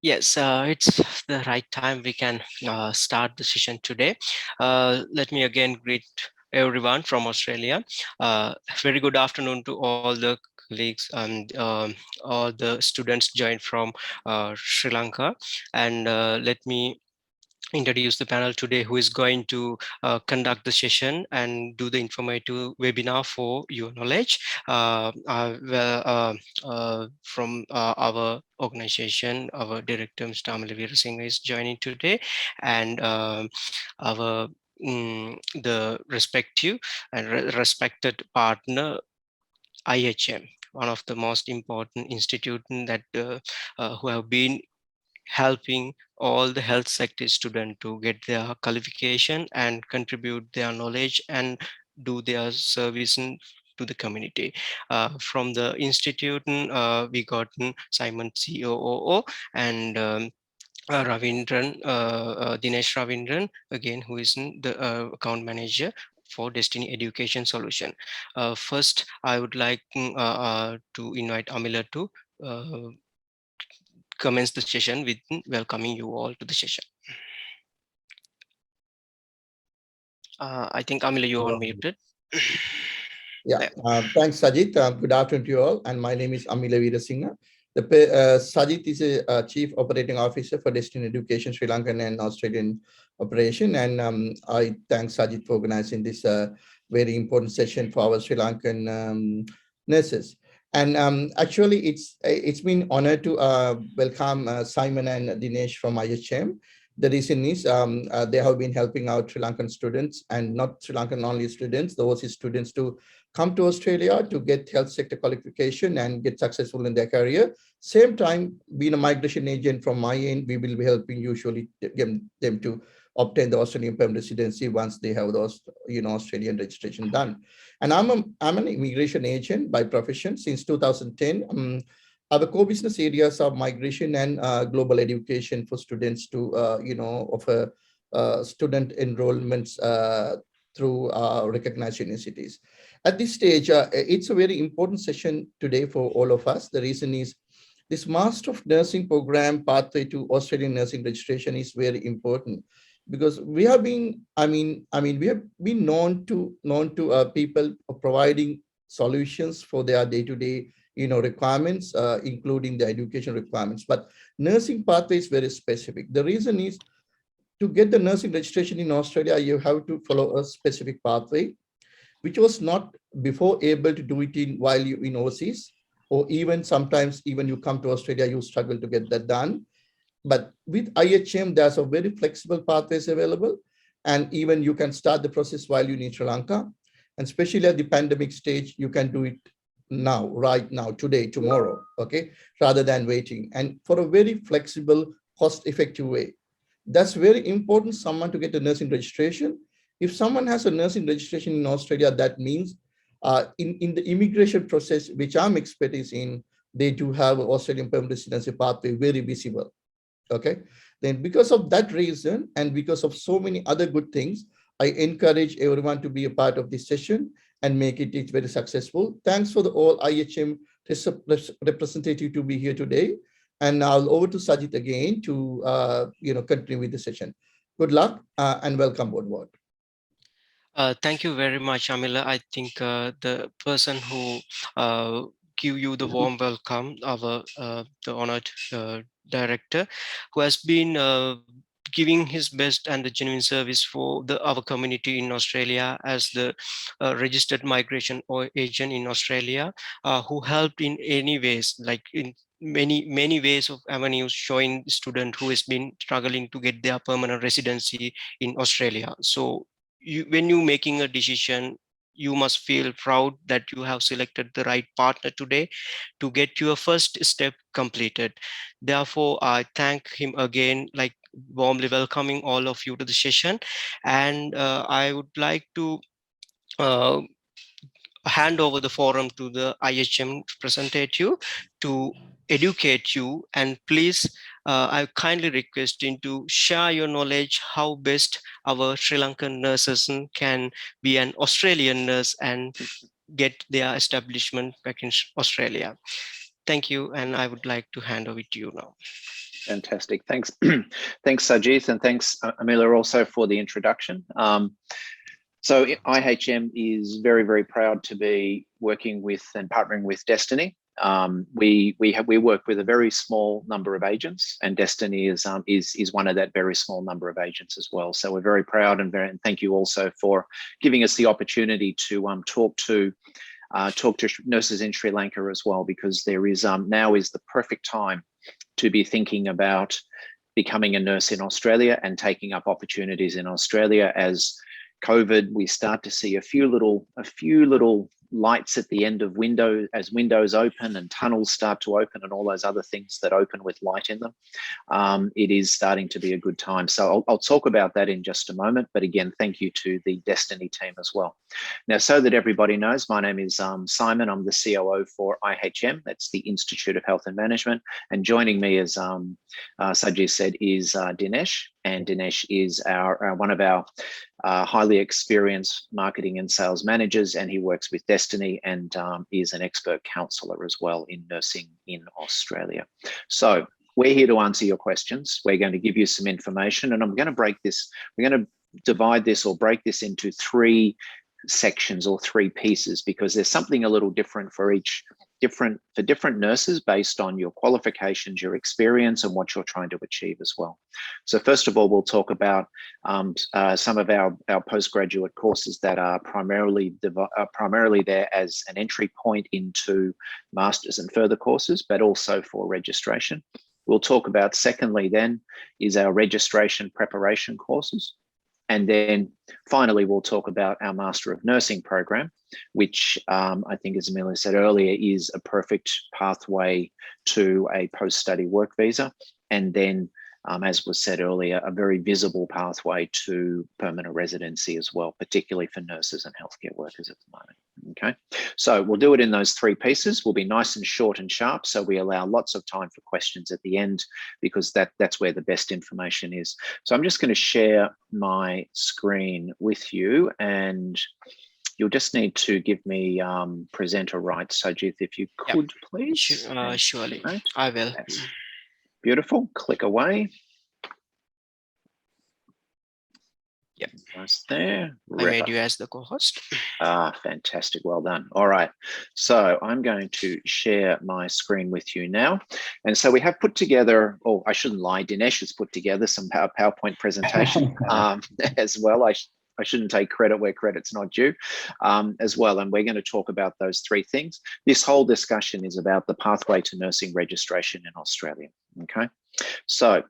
Yes, it's the right time we can start the session today. Let me again greet everyone from Australia. Very good afternoon to all the colleagues and all the students joined from Sri Lanka. And let me introduce the panel today who is going to conduct the session and do the informative webinar for your knowledge. From our organization, our director, Mr. Amalveer Singh, is joining today, and our the respective and respected partner IHM, one of the most important institute that who have been helping all the health sector students to get their qualification and contribute their knowledge and do their service to the community. From the institute, we got Simon COO and Ravindran, Dinesh Ravindran, again, who is the account manager for Destiny Education Solution. First, I would like to invite Amila to uh, commence the session with welcoming you all to the session. I think Amila, you are unmuted. Yeah, thanks, Sajid. Good afternoon to you all. And my name is Amila Veerasinghe. Sajid is a Chief Operating Officer for Destiny Education, Sri Lankan and Australian operation. And I thank Sajid for organizing this very important session for our Sri Lankan nurses. And actually, it's been honored to welcome Simon and Dinesh from IHM. The reason is they have been helping out Sri Lankan students, and not Sri Lankan only students, the overseas students, to come to Australia to get health sector qualification and get successful in their career. Same time, being a migration agent from my end, we will be helping usually them to obtain the Australian permanent residency once they have those, Australian registration done. And I'm an immigration agent by profession since 2010. Our core business areas are migration and global education for students to, offer student enrollments through recognized universities. At this stage, it's a very important session today for all of us. The reason is this Master of Nursing program pathway to Australian nursing registration is very important because we have been, we have been known to people providing solutions for their day-to-day, requirements, including the education requirements. But nursing pathway is very specific. The reason is to get the nursing registration in Australia, you have to follow a specific pathway which was not before able to do it in while you in overseas, or even sometimes even you come to Australia, you struggle to get that done. But with IHM, there's a very flexible pathways available, and even you can start the process while you in Sri Lanka, and especially at the pandemic stage, you can do it now, right now, today, tomorrow, okay, rather than waiting, and for a very flexible, cost-effective way. That's very important, someone to get a nursing registration. If someone has a nursing registration in Australia, that means in the immigration process, which I'm expertise in, they do have Australian permanent residency pathway very visible. Okay. Then because of that reason, and because of so many other good things, I encourage everyone to be a part of this session and make it very successful. Thanks for the all IHM representative to be here today. And now over to Sajid again to continue with the session. Good luck and welcome on board. Thank you very much, Amila. I think the person who give you the warm welcome, our the honored director, who has been giving his best and the genuine service for our community in Australia as the registered migration or agent in Australia, who helped in any ways, like in many ways of avenues, showing student who has been struggling to get their permanent residency in Australia. So when you making a decision, you must feel proud that you have selected the right partner today to get your first step completed. Therefore, I thank him again, like warmly welcoming all of you to the session. And I would like to uh, hand over the forum to the IHM representative to educate you. And please, I kindly request you to share your knowledge how best our Sri Lankan nurses can be an Australian nurse and get their establishment back in Australia. Thank you, and I would like to hand over to you now. Fantastic. Thanks. Thanks, Sajith, and thanks, Amila, also for the introduction. So IHM is very, very proud to be working with and partnering with Destiny. We work with a very small number of agents, and Destiny is one of that very small number of agents as well. So we're very proud and thank you also for giving us the opportunity to talk to nurses in Sri Lanka as well, because there is now is the perfect time to be thinking about becoming a nurse in Australia and taking up opportunities in Australia. As COVID, we start to see a few little lights at the end of windows as windows open and tunnels start to open and all those other things that open with light in them. It is starting to be a good time. So I'll talk about that in just a moment. But again, thank you to the Destiny team as well. Now, so that everybody knows, my name is Simon. I'm the COO for IHM. That's the Institute of Health and Management. And joining me, as Sajid said, is Dinesh. And Dinesh is one of our highly experienced marketing and sales managers, and he works with Destiny and is an expert counsellor as well in nursing in Australia. So we're here to answer your questions. We're going to give you some information, and I'm going to break this. We're going to divide this or break this into three sections or three pieces, because there's something a little different for different nurses based on your qualifications, your experience, and what you're trying to achieve as well. So first of all, we'll talk about some of our postgraduate courses that are primarily there as an entry point into masters and further courses, but also for registration. We'll talk about, secondly, then, is our registration preparation courses. And then finally, we'll talk about our Master of Nursing program, which I think, as Amelia said earlier, is a perfect pathway to a post-study work visa. And then, as was said earlier, a very visible pathway to permanent residency as well, particularly for nurses and healthcare workers at the moment. Okay, so we'll do it in those three pieces. We'll be nice and short and sharp, so we allow lots of time for questions at the end, because that's where the best information is. So I'm just going to share my screen with you, and you'll just need to give me presenter rights, Sajith, if you could, please. Surely, right? I will. That's beautiful. Click away. Yep, nice there. I made you as the co-host. Fantastic. Well done. All right. So I'm going to share my screen with you now. And so we have put together, oh, I shouldn't lie, Dinesh has put together some PowerPoint presentation as well. I shouldn't take credit where credit's not due as well. And we're going to talk about those three things. This whole discussion is about the pathway to nursing registration in Australia. Okay. So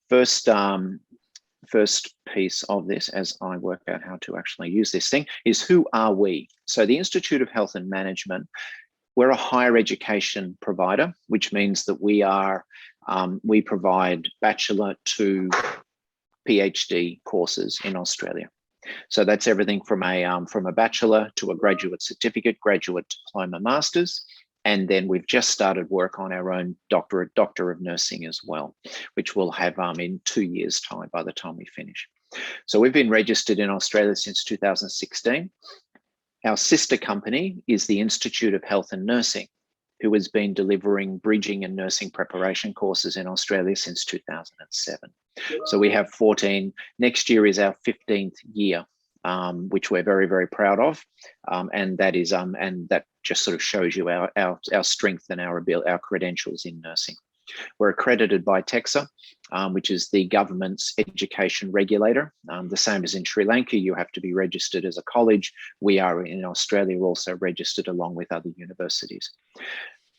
first piece of this, as I work out how to actually use this thing, is who are we? So the Institute of Health and Management, we're a higher education provider, which means that we provide bachelor to PhD courses in Australia. So that's everything from a bachelor to a graduate certificate, graduate diploma, masters. And then we've just started work on our own doctor of nursing as well, which we'll have in 2 years' time by the time we finish. So we've been registered in Australia since 2016. Our sister company is the Institute of Health and Nursing, who has been delivering bridging and nursing preparation courses in Australia since 2007. So we have 14. Next year is our 15th year, which we're very, very proud of, and that is and that just sort of shows you our strength and our credentials in nursing. We're accredited by TEXA, which is the government's education regulator. The same as in Sri Lanka, you have to be registered as a college. We are in Australia also registered along with other universities.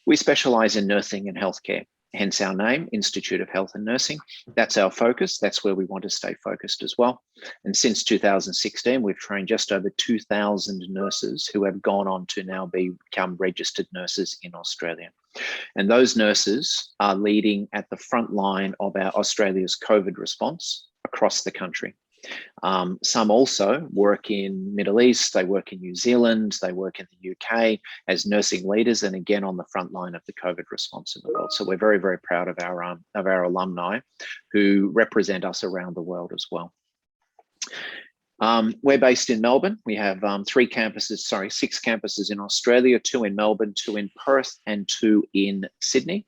We specialise in nursing and healthcare, hence our name, Institute of Health and Nursing. That's our focus. That's where we want to stay focused as well. And since 2016, we've trained just over 2,000 nurses who have gone on to now become registered nurses in Australia. And those nurses are leading at the front line of our Australia's COVID response across the country. Some also work in Middle East, they work in New Zealand, they work in the UK as nursing leaders, and again on the front line of the COVID response in the world. So we're very, very proud of our alumni who represent us around the world as well. We're based in Melbourne. We have 6 campuses in Australia, 2 in Melbourne, 2 in Perth, and 2 in Sydney.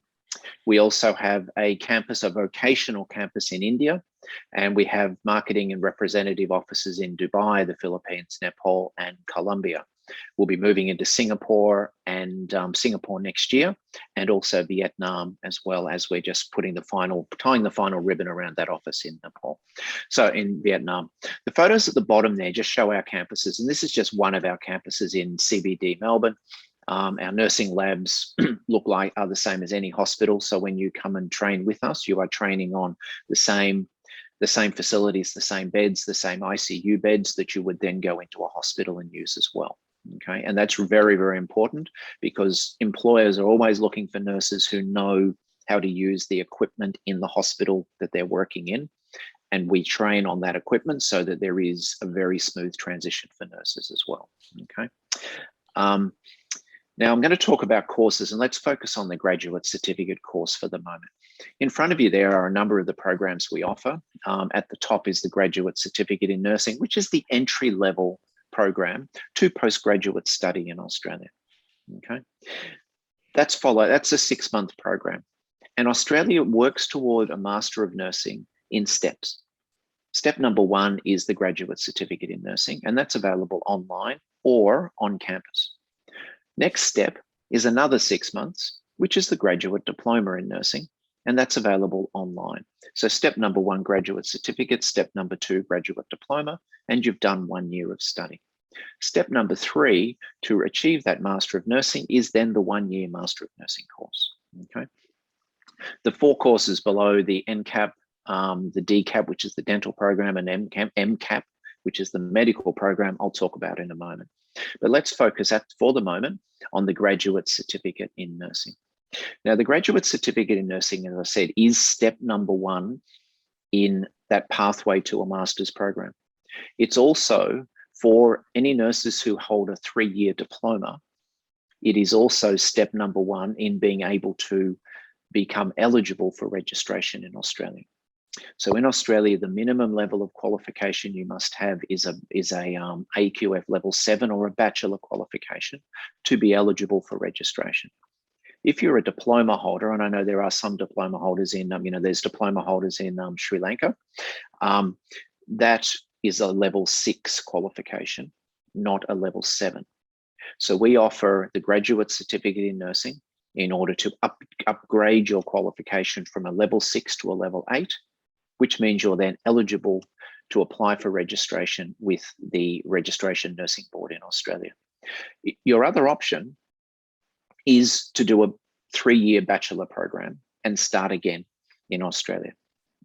We also have a campus, a vocational campus in India, and we have marketing and representative offices in Dubai, the Philippines, Nepal, and Colombia. We'll be moving into Singapore and Singapore next year, and also Vietnam, as well, as we're just tying the final ribbon around that office in Nepal. So in Vietnam, the photos at the bottom there just show our campuses, and this is just one of our campuses in CBD Melbourne. Our nursing labs are the same as any hospital. So when you come and train with us, you are training on the same facilities, the same beds, the same ICU beds that you would then go into a hospital and use as well. Okay, and that's very, very important, because employers are always looking for nurses who know how to use the equipment in the hospital that they're working in. And we train on that equipment so that there is a very smooth transition for nurses as well. Okay. Now I'm going to talk about courses, and let's focus on the graduate certificate course for the moment. In front of you there are a number of the programs we offer. At the top is the Graduate Certificate in Nursing, which is the entry-level program to postgraduate study in Australia. Okay, that's a 6-month program, and Australia works toward a Master of Nursing in steps. Step number 1 is the Graduate Certificate in Nursing, and that's available online or on campus. Next step is another 6 months, which is the Graduate Diploma in Nursing, and that's available online. So step number 1, Graduate Certificate, step number 2, Graduate Diploma, and you've done 1 year of study. Step number 3, to achieve that Master of Nursing, is then the 1-year Master of Nursing course. Okay. The 4 courses below, the NCAP, the DCAP, which is the dental program, and MCAP, which is the medical program, I'll talk about in a moment. But let's focus for the moment on the Graduate Certificate in Nursing. Now, the Graduate Certificate in Nursing, as I said, is step number 1 in that pathway to a master's program. It's also, for any nurses who hold a 3-year diploma, it is also step number 1 in being able to become eligible for registration in Australia. So in Australia, the minimum level of qualification you must have is a AQF level 7 or a bachelor qualification to be eligible for registration. If you're a diploma holder, and I know there are some diploma holders in, there's diploma holders in Sri Lanka, that is a level 6 qualification, not a level 7. So we offer the Graduate Certificate in Nursing in order to upgrade your qualification from a level 6 to a level 8, which means you're then eligible to apply for registration with the Registration Nursing Board in Australia. Your other option is to do a 3-year bachelor program and start again in Australia.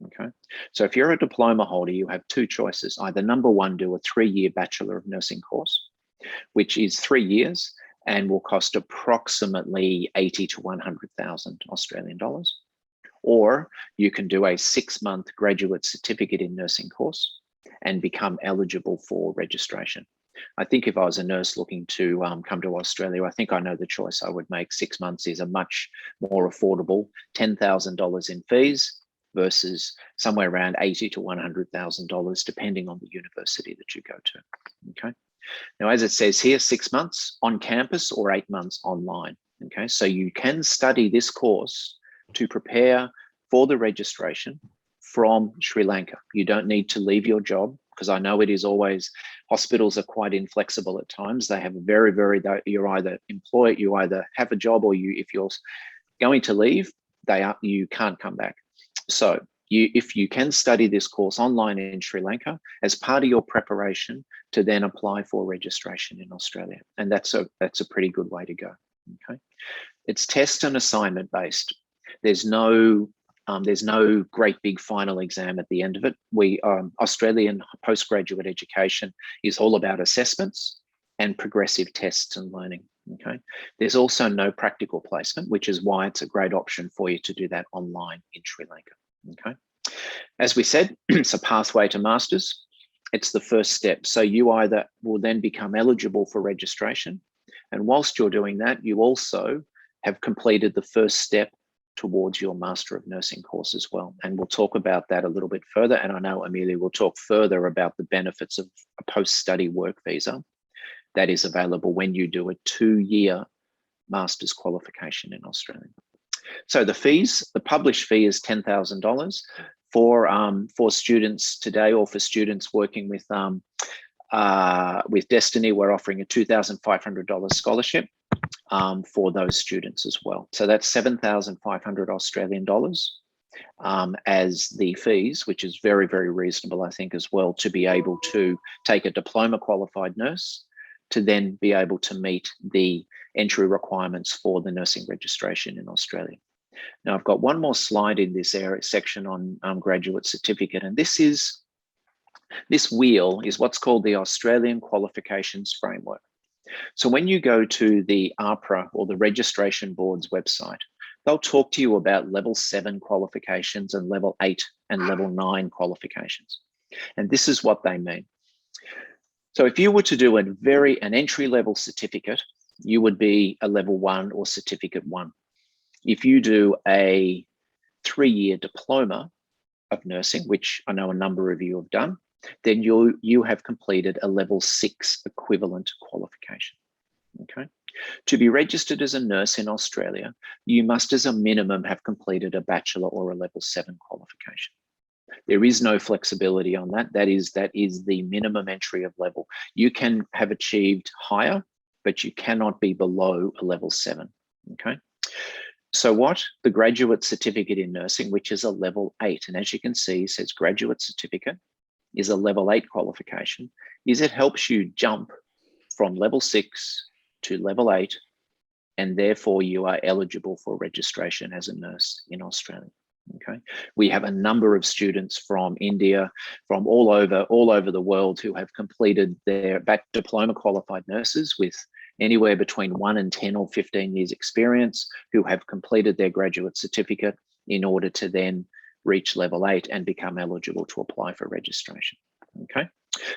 Okay, so if you're a diploma holder, you have 2 choices. Either number 1, do a 3-year Bachelor of Nursing course, which is 3 years and will cost approximately 80 to 100,000 Australian dollars. Or you can do a 6-month Graduate Certificate in Nursing course and become eligible for registration. I think if I was a nurse looking to come to Australia, I think I know the choice I would make. 6 months is a much more affordable $10,000 in fees versus somewhere around $80,000 to $100,000, depending on the university that you go to. Okay. Now, as it says here, 6 months on campus or 8 months online. Okay, so you can study this course to prepare for the registration from Sri Lanka. You don't need to leave your job, because I know it is always, hospitals are quite inflexible at times. They have you're either employed, you either have a job, or if you're going to leave, you can't come back. So if you can study this course online in Sri Lanka as part of your preparation to then apply for registration in Australia. And that's a pretty good way to go. Okay. It's test and assignment based. There's no great big final exam at the end of it. Australian postgraduate education is all about assessments and progressive tests and learning. Okay. There's also no practical placement, which is why it's a great option for you to do that online in Sri Lanka. Okay. As we said, it's a pathway to masters. It's the first step. So you either will then become eligible for registration, and whilst you're doing that, you also have completed the first step towards your Master of Nursing course as well. And we'll talk about that a little bit further. And I know Amelia will talk further about the benefits of a post-study work visa that is available when you do a 2-year master's qualification in Australia. So the fees, the published fee is $10,000 for students today, or for students working with Destiny. We're offering a $2,500 scholarship for those students as well. So that's 7,500 Australian dollars as the fees, which is very, very reasonable, I think, as well, to be able to take a diploma qualified nurse to then be able to meet the entry requirements for the nursing registration in Australia. Now, I've got one more slide in this area section on graduate certificate, and this wheel is what's called the Australian Qualifications Framework. So when you go to the APRA, or the Registration Board's website, they'll talk to you about level 7 qualifications and level 8 and level 9 qualifications. And this is what they mean. So if you were to do an entry-level certificate, you would be a level 1 or certificate 1. If you do a 3-year diploma of nursing, which I know a number of you have done, then you have completed a level 6 equivalent qualification. Okay. To be registered as a nurse in Australia, you must as a minimum have completed a bachelor or a level 7 qualification. There is no flexibility on that. That is the minimum entry of level. You can have achieved higher, but you cannot be below a level 7. Okay. So what the graduate certificate in nursing, which is a level 8, and as you can see, it says graduate certificate is a level 8 qualification, is it helps you jump from level 6 to level 8, and therefore you are eligible for registration as a nurse in Australia. Okay, we have a number of students from India, from all over the world, who have completed their diploma qualified nurses with anywhere between 1 and 10 or 15 years experience, who have completed their graduate certificate in order to then reach level 8 and become eligible to apply for registration. Okay,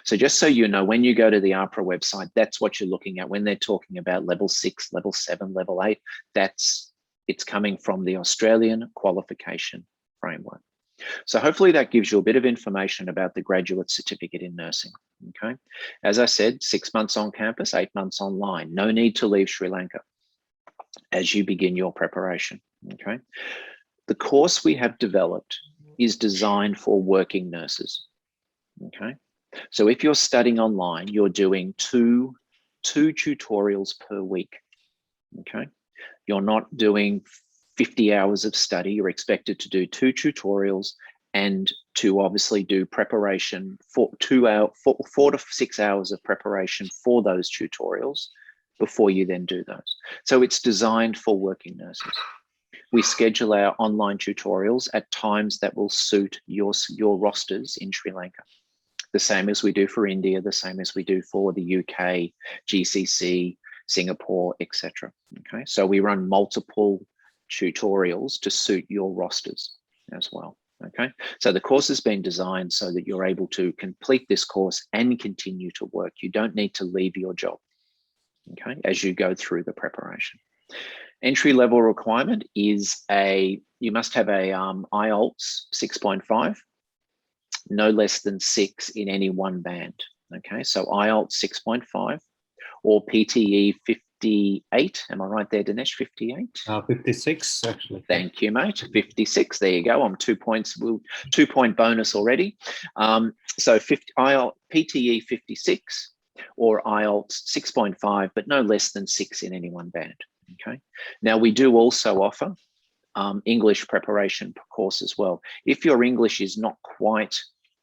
so just so you know, when you go to the APRA website, that's what you're looking at when they're talking about level 6, level 7, level 8. It's coming from the Australian Qualification Framework. So hopefully that gives you a bit of information about the graduate certificate in nursing. Okay, as I said, 6 months on campus, 8 months online. No need to leave Sri Lanka as you begin your preparation. Okay, the course we have developed is designed for working nurses. Okay, so if you're studying online, you're doing two tutorials per week. Okay, you're not doing 50 hours of study. You're expected to do 2 tutorials and to obviously do preparation for 4 to 6 hours of preparation for those tutorials before you then do those. So it's designed for working nurses. We schedule our online tutorials at times that will suit your rosters in Sri Lanka. The same as we do for India, the same as we do for the UK, GCC, Singapore, etc. Okay, so we run multiple tutorials to suit your rosters as well. Okay, so the course has been designed so that you're able to complete this course and continue to work. You don't need to leave your job, okay, as you go through the preparation. Entry level requirement is you must have a IELTS 6.5, no less than 6 in any one band. Okay, so IELTS 6.5 or PTE 58. Am I right there, Dinesh? 58? 56, actually. Thank you, mate. 56. There you go. I'm 2 points. 2-point bonus already. So PTE 56 or IELTS 6.5, but no less than 6 in any one band. Okay. Now we do also offer English preparation course as well. If your English is not quite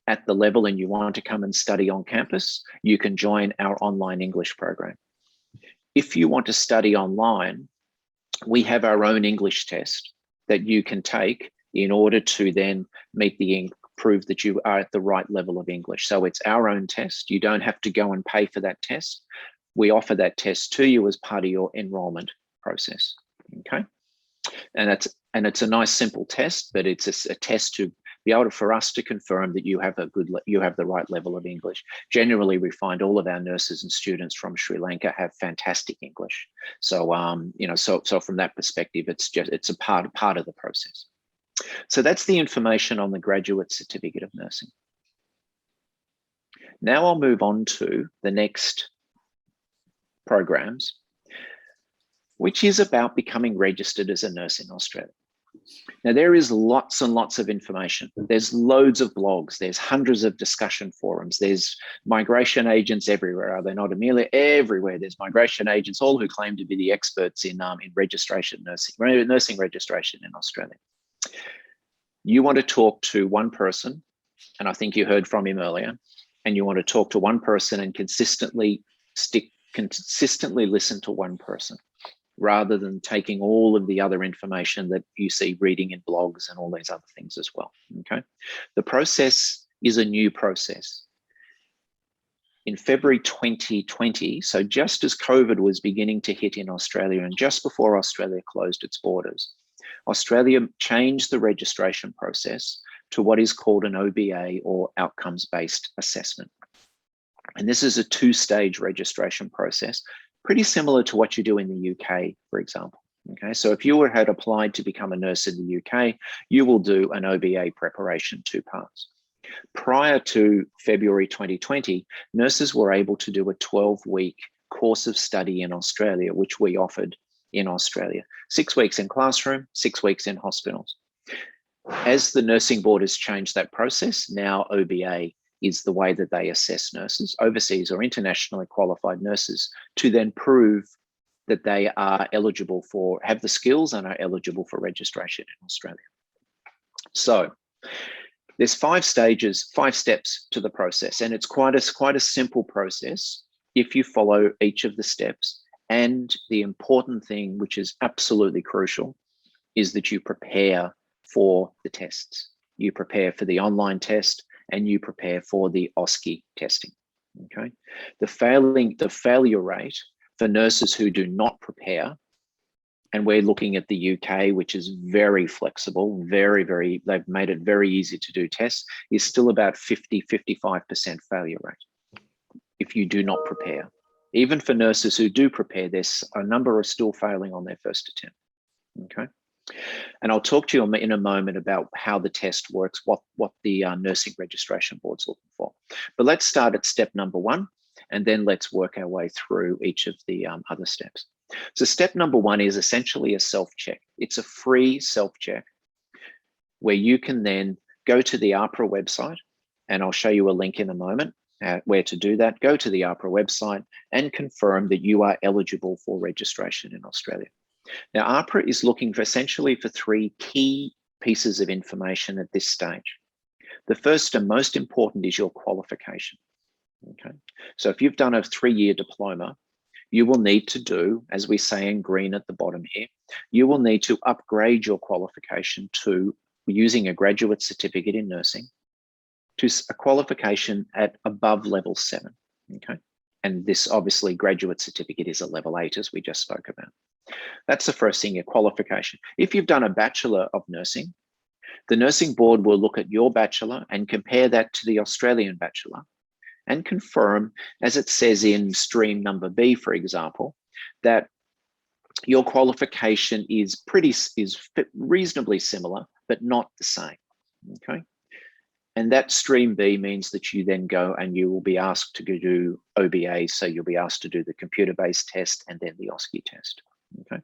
at the level and you want to come and study on campus, you can join our online English program. If you want to study online, we have our own English test that you can take in order to then prove that you are at the right level of English. So it's our own test. You don't have to go and pay for that test. We offer that test to you as part of your enrollment process. Okay, and it's a nice simple test, but it's a test to be able for us to confirm that you have the right level of English. Generally, we find all of our nurses and students from Sri Lanka have fantastic English. So so from that perspective, it's a part of the process. So that's the information on the graduate certificate of nursing. Now I'll move on to the next programs. which is about becoming registered as a nurse in Australia. Now, there is lots and lots of information. There's loads of blogs. There's hundreds of discussion forums. There's migration agents everywhere. Are they not, Amelia? Everywhere. There's migration agents, all who claim to be the experts in registration, nursing registration in Australia. You want to talk to one person, and I think you heard from him earlier, and you want to talk to one person and consistently listen to one person, rather than taking all of the other information that you see reading in blogs and all these other things as well, okay? The process is a new process. In February 2020, so just as COVID was beginning to hit in Australia and just before Australia closed its borders, Australia changed the registration process to what is called an OBA, or outcomes-based assessment. And this is a two-stage registration process, pretty similar to what you do in the UK, for example. Okay, so if you had applied to become a nurse in the UK, you will do an OBA preparation, 2 parts. Prior to February 2020, nurses were able to do a 12-week course of study in Australia, which we offered in Australia. 6 weeks in classroom, 6 weeks in hospitals. As the nursing board has changed that process, now OBA is the way that they assess nurses, overseas or internationally qualified nurses, to then prove that they are eligible for, have the skills and are eligible for registration in Australia. So there's 5 stages, 5 steps to the process, and it's quite a simple process if you follow each of the steps. And the important thing, which is absolutely crucial, is that you prepare for the tests. You prepare for the online test, and you prepare for the OSCE testing, okay? The failure rate for nurses who do not prepare, and we're looking at the UK, which is very flexible, they've made it very easy to do tests, is still about 50-55% failure rate if you do not prepare. Even for nurses who do prepare, there's a number are still failing on their first attempt, okay? And I'll talk to you in a moment about how the test works, what the nursing registration board's looking for. But let's start at step number 1, and then let's work our way through each of the other steps. So step number 1 is essentially a self-check. It's a free self-check where you can then go to the AHPRA website, and I'll show you a link in a moment where to do that. Go to the AHPRA website and confirm that you are eligible for registration in Australia. Now, AHPRA is looking for essentially for 3 key pieces of information at this stage. The first and most important is your qualification. Okay, so if you've done a 3-year diploma, you will need to do, as we say in green at the bottom here, you will need to upgrade your qualification to, using a graduate certificate in nursing, to a qualification at above level 7. Okay, and this obviously graduate certificate is a level 8, as we just spoke about. That's the first thing, your qualification. If you've done a Bachelor of Nursing, the nursing board will look at your bachelor and compare that to the Australian bachelor and confirm, as it says in stream number B, for example, that your qualification is reasonably similar, but not the same, okay? And that stream B means that you then go and you will be asked to go do OBA, so you'll be asked to do the computer-based test and then the OSCE test. Okay.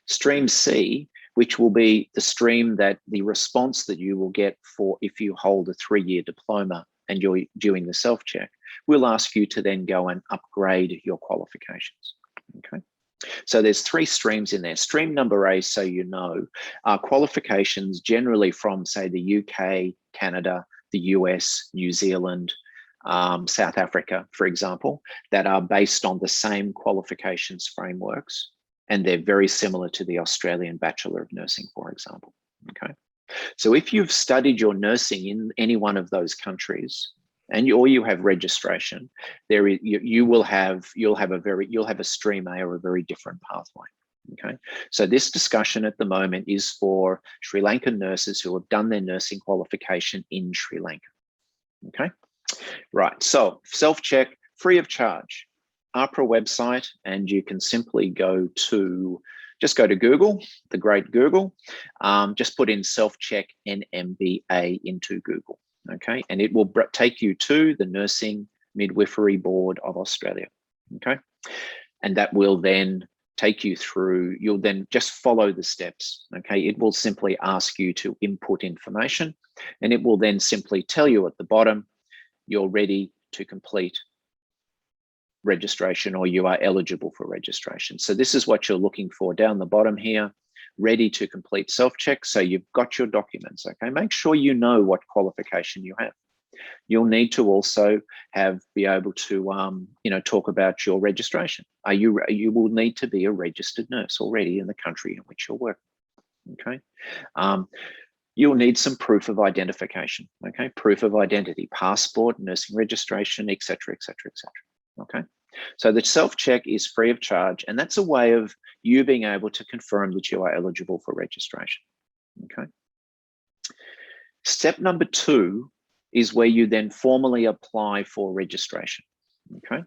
Stream C, which will be the stream that the response that you will get for if you hold a 3-year diploma and you're doing the self-check, we'll ask you to then go and upgrade your qualifications. Okay. So there's 3 streams in there. Stream number A, so you know, are qualifications generally from, say, the UK, Canada, the US, New Zealand, South Africa, for example, that are based on the same qualifications frameworks. And they're very similar to the Australian Bachelor of Nursing, for example, okay? So if you've studied your nursing in any one of those countries, or you have registration, you'll have a stream A or a very different pathway, okay? So this discussion at the moment is for Sri Lankan nurses who have done their nursing qualification in Sri Lanka, okay? Right, so self-check, free of charge. AHPRA website, and you can simply just go to Google, the great Google, just put in self-check NMBA into Google, okay? And it will take you to the Nursing Midwifery Board of Australia, okay? And that will then take you through, you'll then just follow the steps, okay? It will simply ask you to input information, and it will then simply tell you at the bottom, you're ready to complete registration, or you are eligible for registration. So this is what you're looking for down the bottom here, ready to complete self-check. So you've got your documents, okay? Make sure you know what qualification you have. You'll need to also be able to, talk about your registration. You will need to be a registered nurse already in the country in which you're working, okay? You'll need some proof of identification, okay? Proof of identity, passport, nursing registration, et cetera, et cetera, et cetera, okay? So the self-check is free of charge, and that's a way of you being able to confirm that you are eligible for registration, okay? Step number 2 is where you then formally apply for registration, okay?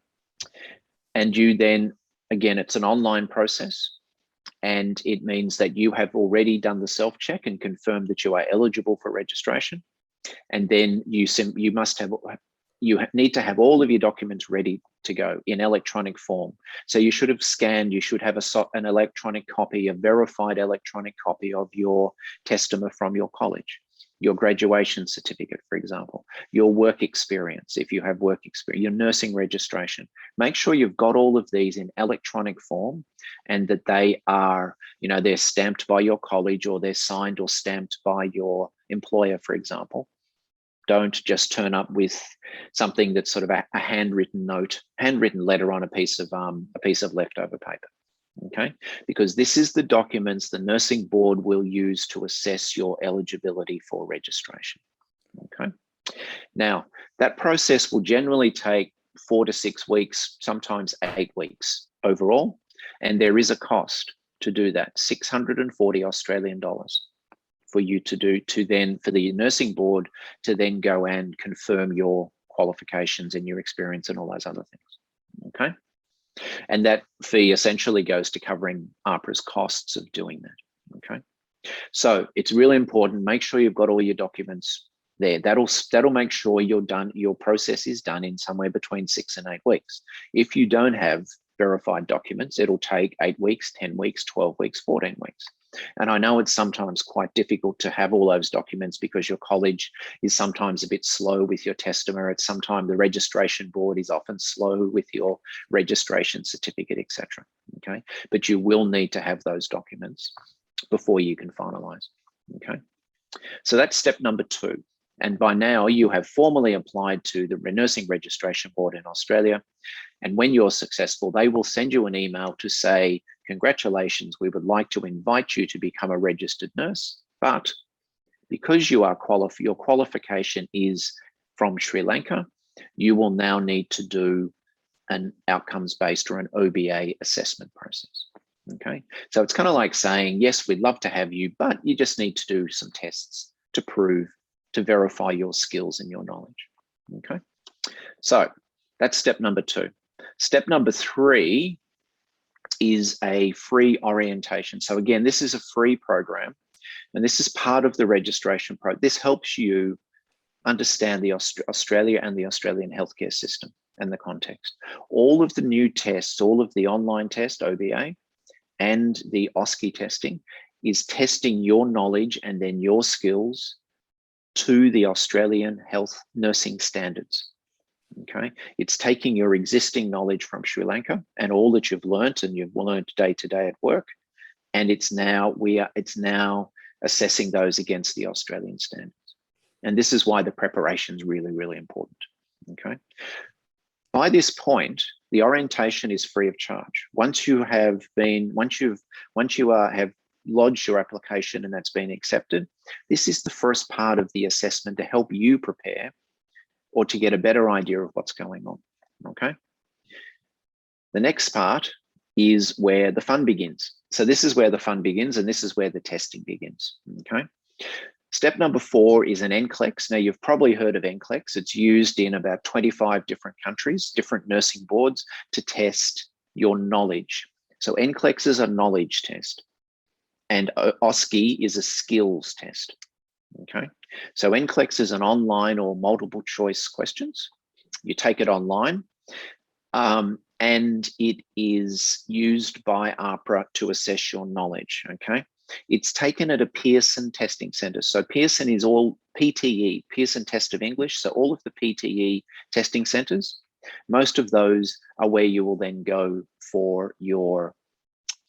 And you then, again, it's an online process, and it means that you have already done the self-check and confirmed that you are eligible for registration. And then you need to have all of your documents ready to go in electronic form. So you should have scanned, you should have an electronic copy, a verified electronic copy of your testament from your college, your graduation certificate, for example, your work experience, if you have work experience, your nursing registration. Make sure you've got all of these in electronic form, and that they are, they're stamped by your college, or they're signed or stamped by your employer, for example. Don't just turn up with something that's sort of a handwritten letter on a piece of leftover paper. Okay, because this is the documents the nursing board will use to assess your eligibility for registration. Okay, now that process will generally take 4 to 6 weeks, sometimes 8 weeks overall, and there is a cost to do that, 640 Australian dollars for you to do, for the nursing board to then go and confirm your qualifications and your experience and all those other things. Okay. And that fee essentially goes to covering AHPRA's costs of doing that, okay? So it's really important, make sure you've got all your documents there. That'll make sure your process is done in somewhere between 6 and 8 weeks. If you don't have verified documents, it'll take 8 weeks, 10 weeks, 12 weeks, 14 weeks. And I know it's sometimes quite difficult to have all those documents because your college is sometimes a bit slow with your testament. Sometimes the registration board is often slow with your registration certificate, etc. Okay, but you will need to have those documents before you can finalize. Okay, so that's step number 2. And by now you have formally applied to the Nursing Registration Board in Australia. And when you're successful, they will send you an email to say, congratulations, we would like to invite you to become a registered nurse. But because your qualification is from Sri Lanka, you will now need to do an outcomes-based or an OBA assessment process. Okay, so it's kind of like saying, yes, we'd love to have you, but you just need to do some tests to verify your skills and your knowledge. Okay, so that's step number 2. Step number 3 is a free orientation. So again, this is a free program, and this is part of the registration program. This helps you understand the Australia and the Australian healthcare system and the context. All of the new tests, all of the online test, OBA, and the OSCE testing is testing your knowledge and then your skills to the Australian health nursing standards. Okay, it's taking your existing knowledge from Sri Lanka and all that you've learnt and you've learned day to day at work, and it's now assessing those against the Australian standards. And this is why the preparation is really, really important. Okay, by this point, the orientation is free of charge. Once you have lodged your application and that's been accepted, this is the first part of the assessment to help you prepare or to get a better idea of what's going on, okay? The next part is where the fun begins. So this is where the fun begins, and this is where the testing begins, okay? Step number 4 is an Nclex. Now, you've probably heard of Nclex. It's used in about 25 different countries, different nursing boards, to test your knowledge. So Nclex is a knowledge test, and OSCE is a skills test, okay? So Nclex is an online or multiple choice questions. You take it online, and and it is used by AHPRA to assess your knowledge, okay? It's taken at a Pearson testing centre. So Pearson is all PTE, Pearson Test of English. So all of the PTE testing centres, most of those are where you will then go for your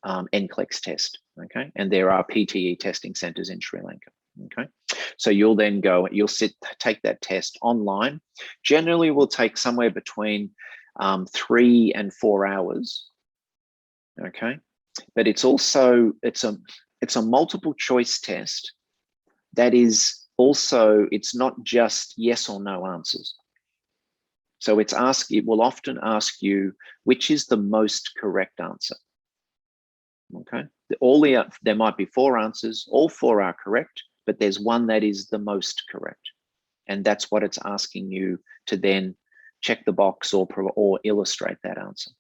Nclex test, okay? And there are PTE testing centres in Sri Lanka, okay? So you'll then go, you'll take that test online. Generally will take somewhere between 3 and 4 hours, okay? But it's also, it's a multiple choice test that is also, it's not just yes or no answers. So it will often ask you, which is the most correct answer? Okay, there might be 4 answers, all 4 are correct, but there's one that is the most correct. And that's what it's asking you to then check the box or illustrate that answer.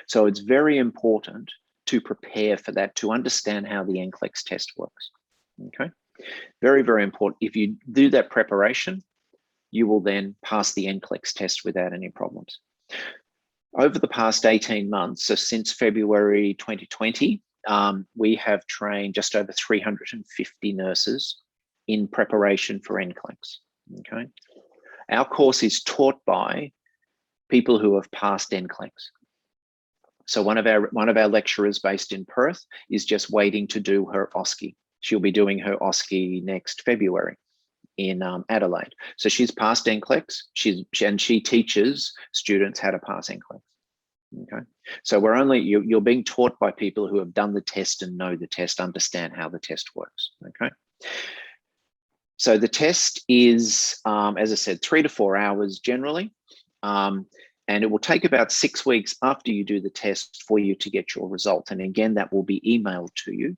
So it's very important to prepare for that, to understand how the Nclex test works. Okay, very, very important. If you do that preparation, you will then pass the Nclex test without any problems. Over the past 18 months, so since February 2020, we have trained just over 350 nurses in preparation for Nclex. Okay, our course is taught by people who have passed Nclex. So one of our lecturers based in Perth is just waiting to do her OSCE. She'll be doing her OSCE next February in Adelaide. So she's passed Nclex. And she teaches students how to pass Nclex. Okay, so you're being taught by people who have done the test and know the test, understand how the test works. Okay, so the test is, as I said, 3 to 4 hours generally, and it will take about 6 weeks after you do the test for you to get your result. And again, that will be emailed to you.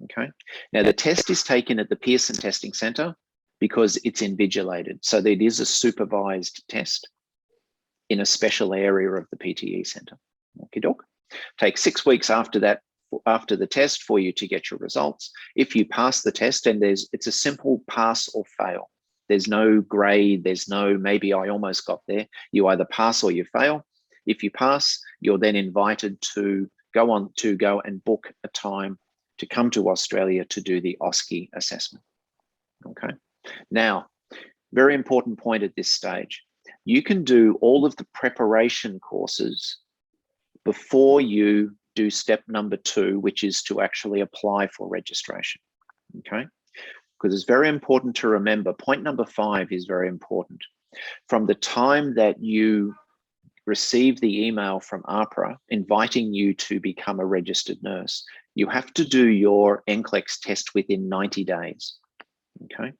Okay, now the test is taken at the Pearson Testing Centre because it's invigilated, so it is a supervised test in a special area of the PTE centre. Okay, doc. Takes 6 weeks after the test for you to get your results. If you pass the test, and it's a simple pass or fail. There's no grade, there's no maybe I almost got there. You either pass or you fail. If you pass, you're then invited to go and book a time to come to Australia to do the OSCE assessment. Okay. Now, very important point at this stage. You can do all of the preparation courses before you do step number 2, which is to actually apply for registration. Okay, because it's very important to remember, point number 5 is very important. From the time that you receive the email from AHPRA inviting you to become a registered nurse, you have to do your Nclex test within 90 days. Okay.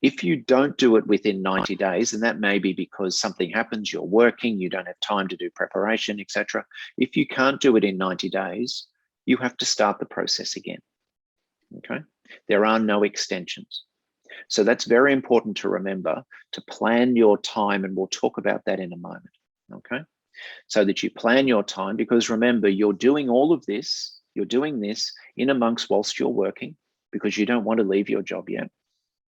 If you don't do it within 90 days, and that may be because something happens, you're working, you don't have time to do preparation, etc. If you can't do it in 90 days, you have to start the process again. Okay, there are no extensions. So that's very important to remember, to plan your time, and we'll talk about that in a moment. Okay, so that you plan your time, because remember, you're doing all of this, you're doing this in amongst whilst you're working, because you don't want to leave your job yet.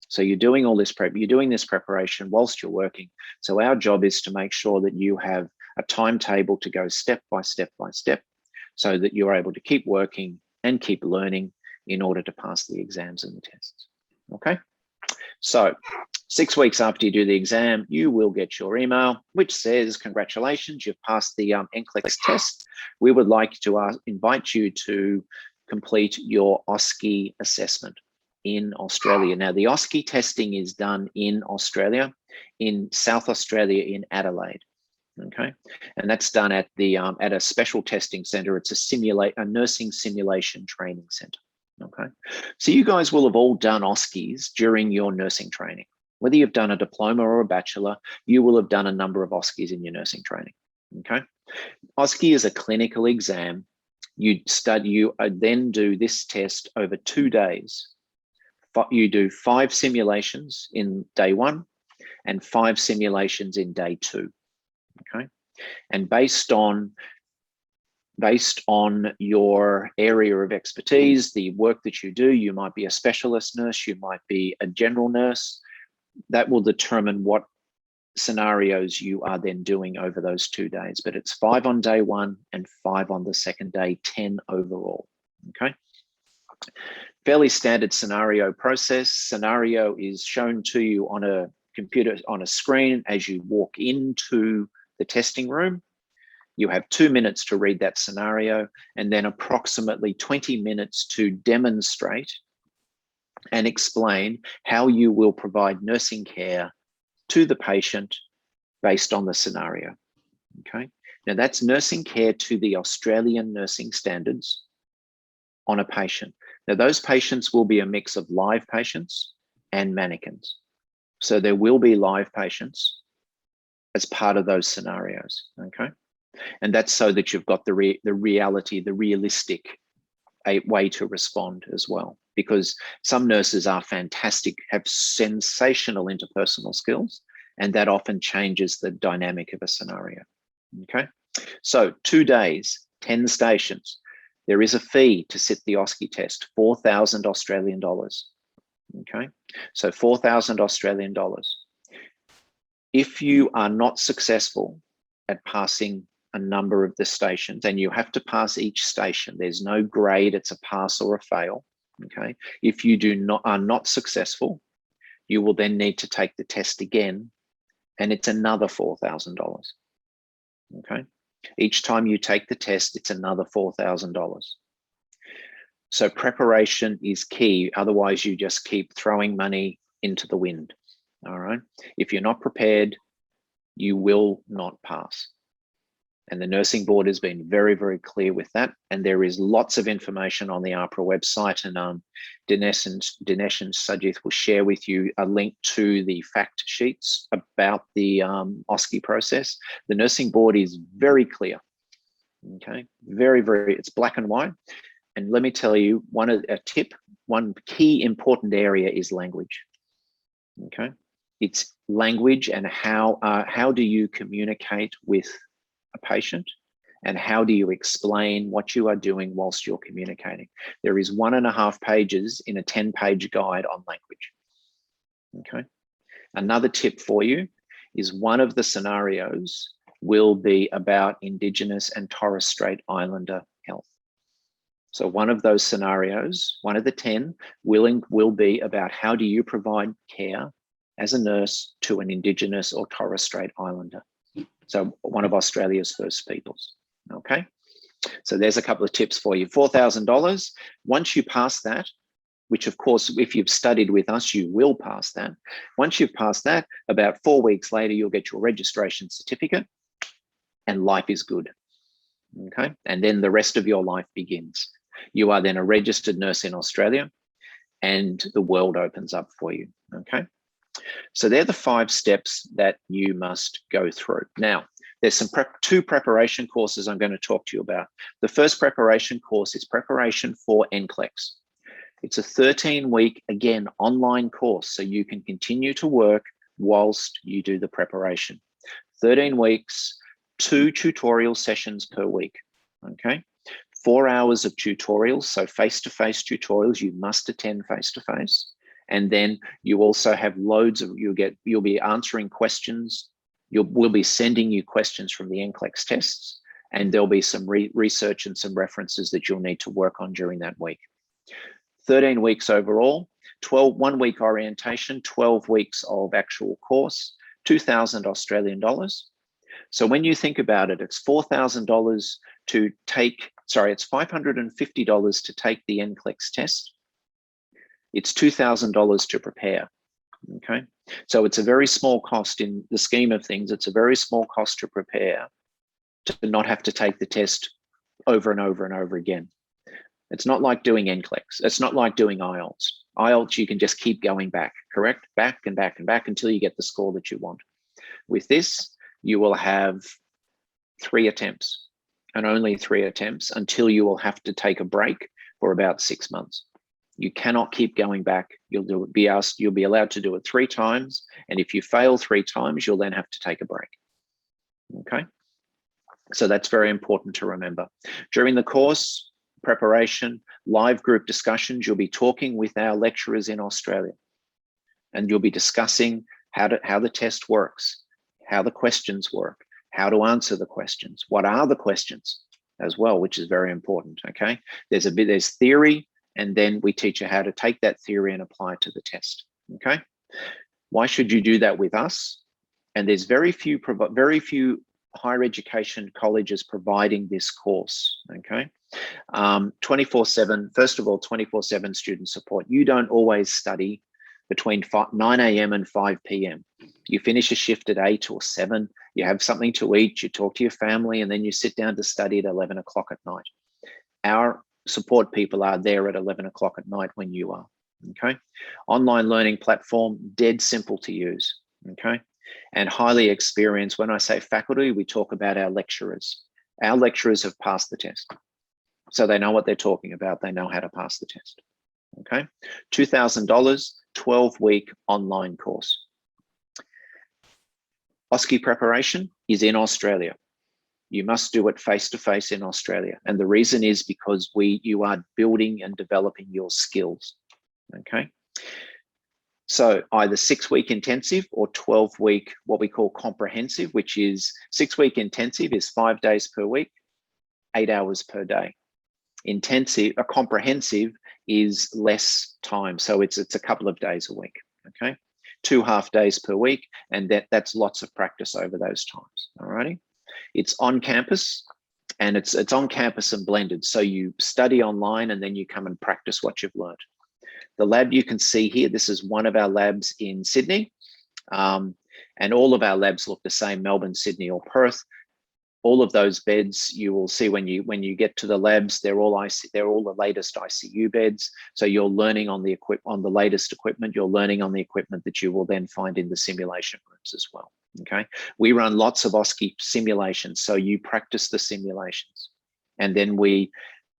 So you're doing all this you're doing this preparation whilst you're working. So our job is to make sure that you have a timetable to go step by step by step, so that you're able to keep working and keep learning in order to pass the exams and the tests. Okay, so 6 weeks after you do the exam, you will get your email which says, congratulations, you've passed the Nclex test. We would like to invite you to complete your OSCE assessment in Australia. Now, the OSCE testing is done in Australia, in South Australia, in Adelaide. Okay, and that's done at a special testing centre. It's a nursing simulation training centre. Okay, so you guys will have all done OSCEs during your nursing training. Whether you've done a diploma or a bachelor, you will have done a number of OSCEs in your nursing training. Okay, OSCE is a clinical exam. You then do this test over 2 days. You do 5 simulations in day 1 and 5 simulations in day 2. Okay, and based on your area of expertise, the work that you do, you might be a specialist nurse, you might be a general nurse, that will determine what scenarios you are then doing over those 2 days, but it's 5 on day 1 and 5 on the second day, 10 overall. Okay. Fairly standard scenario process. Scenario is shown to you on a computer, on a screen as you walk into the testing room. You have 2 minutes to read that scenario and then approximately 20 minutes to demonstrate and explain how you will provide nursing care to the patient based on the scenario. Okay. Now that's nursing care to the Australian nursing standards on a patient. Now those patients will be a mix of live patients and mannequins. So there will be live patients as part of those scenarios. Okay. And that's so that you've got the reality, the realistic way to respond as well, because some nurses are fantastic, have sensational interpersonal skills, and that often changes the dynamic of a scenario. Okay, so 2 days, 10 stations. There is a fee to sit the OSCE test, 4,000 Australian dollars. Okay, so 4,000 Australian dollars. If you are not successful at passing a number of the stations, and you have to pass each station, there's no grade, it's a pass or a fail. Okay, if you are not successful, you will then need to take the test again, and it's another $4,000. Okay, each time you take the test, it's another $4,000. So preparation is key, otherwise you just keep throwing money into the wind. All right, if you're not prepared, you will not pass. And the nursing board has been very, very clear with that. And there is lots of information on the AHPRA website, and Dinesh and Sajith will share with you a link to the fact sheets about the OSCE process. The nursing board is very clear. Okay, very, very, it's black and white. And let me tell you, one key important area is language. Okay, it's language and how do you communicate with a patient, and how do you explain what you are doing whilst you're communicating. There is 1.5 pages in a 10-page guide on language. Okay. Another tip for you is one of the scenarios will be about Indigenous and Torres Strait Islander health. So one of those scenarios, one of the 10, will be about how do you provide care as a nurse to an Indigenous or Torres Strait Islander. So one of Australia's first peoples. Okay, so there's a couple of tips for you. $4,000. Once you pass that, which of course, if you've studied with us, you will pass that. Once you've passed that, about 4 weeks later, you'll get your registration certificate and life is good. Okay, and then the rest of your life begins. You are then a registered nurse in Australia and the world opens up for you. Okay. So they're the 5 steps that you must go through. Now, there's two preparation courses I'm going to talk to you about. The first preparation course is preparation for Nclex. It's a 13-week, again, online course, so you can continue to work whilst you do the preparation. 13 weeks, 2 tutorial sessions per week, okay? 4 hours of tutorials, so face-to-face tutorials, you must attend face-to-face. And then you also have loads of, you'll be answering questions. We'll be sending you questions from the Nclex tests, and there'll be some research and some references that you'll need to work on during that week. 13 weeks overall, 1 week orientation, 12 weeks of actual course, 2,000 Australian dollars. So when you think about it, it's $4,000 to take, it's $550 to take the Nclex test. It's $2,000 to prepare, okay? So it's a very small cost in the scheme of things. It's a very small cost to prepare, to not have to take the test over and over and over again. It's not like doing Nclex. It's not like doing IELTS. IELTS, you can just keep going back, correct? Back and back and back until you get the score that you want. With this, you will have 3 attempts, and only 3 attempts, until you will have to take a break for about 6 months. You cannot keep going back. You'll be allowed to do it 3 times. And if you fail 3 times, you'll then have to take a break. Okay. So that's very important to remember. During the course preparation, live group discussions, you'll be talking with our lecturers in Australia, and you'll be discussing how the test works, how the questions work, how to answer the questions, what are the questions as well, which is very important, okay? There's theory, and then we teach you how to take that theory and apply it to the test, okay? Why should you do that with us? And there's very few higher education colleges providing this course, okay? 24/7, first of all, 24/7 student support. You don't always study between 9 a.m. and 5 p.m. You finish a shift at 8 or 7, you have something to eat, you talk to your family, and then you sit down to study at 11 o'clock at night. Our support people are there at 11 o'clock at night when you are, okay? Online learning platform, dead simple to use, okay? And highly experienced. When I say faculty, we talk about our lecturers. Our lecturers have passed the test. So they know what they're talking about. They know how to pass the test, okay? $2,000, 12-week online course. OSCE preparation is in Australia. You must do it face-to-face in Australia. And the reason is because you are building and developing your skills, okay? So either 6-week intensive or 12-week, what we call comprehensive, which is 6-week intensive is 5 days per week, 8 hours per day. A comprehensive is less time. So it's a couple of days a week, okay? 2 half days per week, and that's lots of practice over those times, all righty? It's on campus, and it's on campus and blended. So you study online and then you come and practice what you've learned. The lab you can see here, this is one of our labs in Sydney, and all of our labs look the same, Melbourne, Sydney or Perth. All of those beds you will see when you get to the labs, they're all the latest ICU beds. So you're learning on the latest equipment. You're learning on the equipment that you will then find in the simulation rooms as well. Okay, we run lots of OSCE simulations, so you practice the simulations, and then we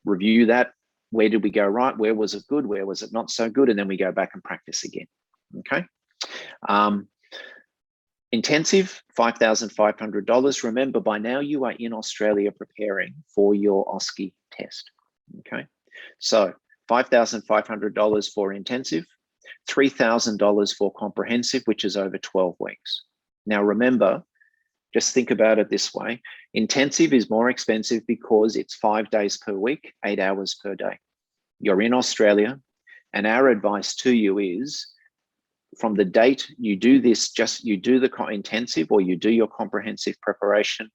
review that. Where did we go right? Where was it good? Where was it not so good? And then we go back and practice again. Okay. Intensive, $5,500. Remember, by now you are in Australia preparing for your OSCE test. Okay. So $5,500 for intensive, $3,000 for comprehensive, which is over 12 weeks. Now, remember, just think about it this way. Intensive is more expensive because it's 5 days per week, 8 hours per day. You're in Australia, and our advice to you is from the date you do this, you do the intensive or you do your comprehensive preparation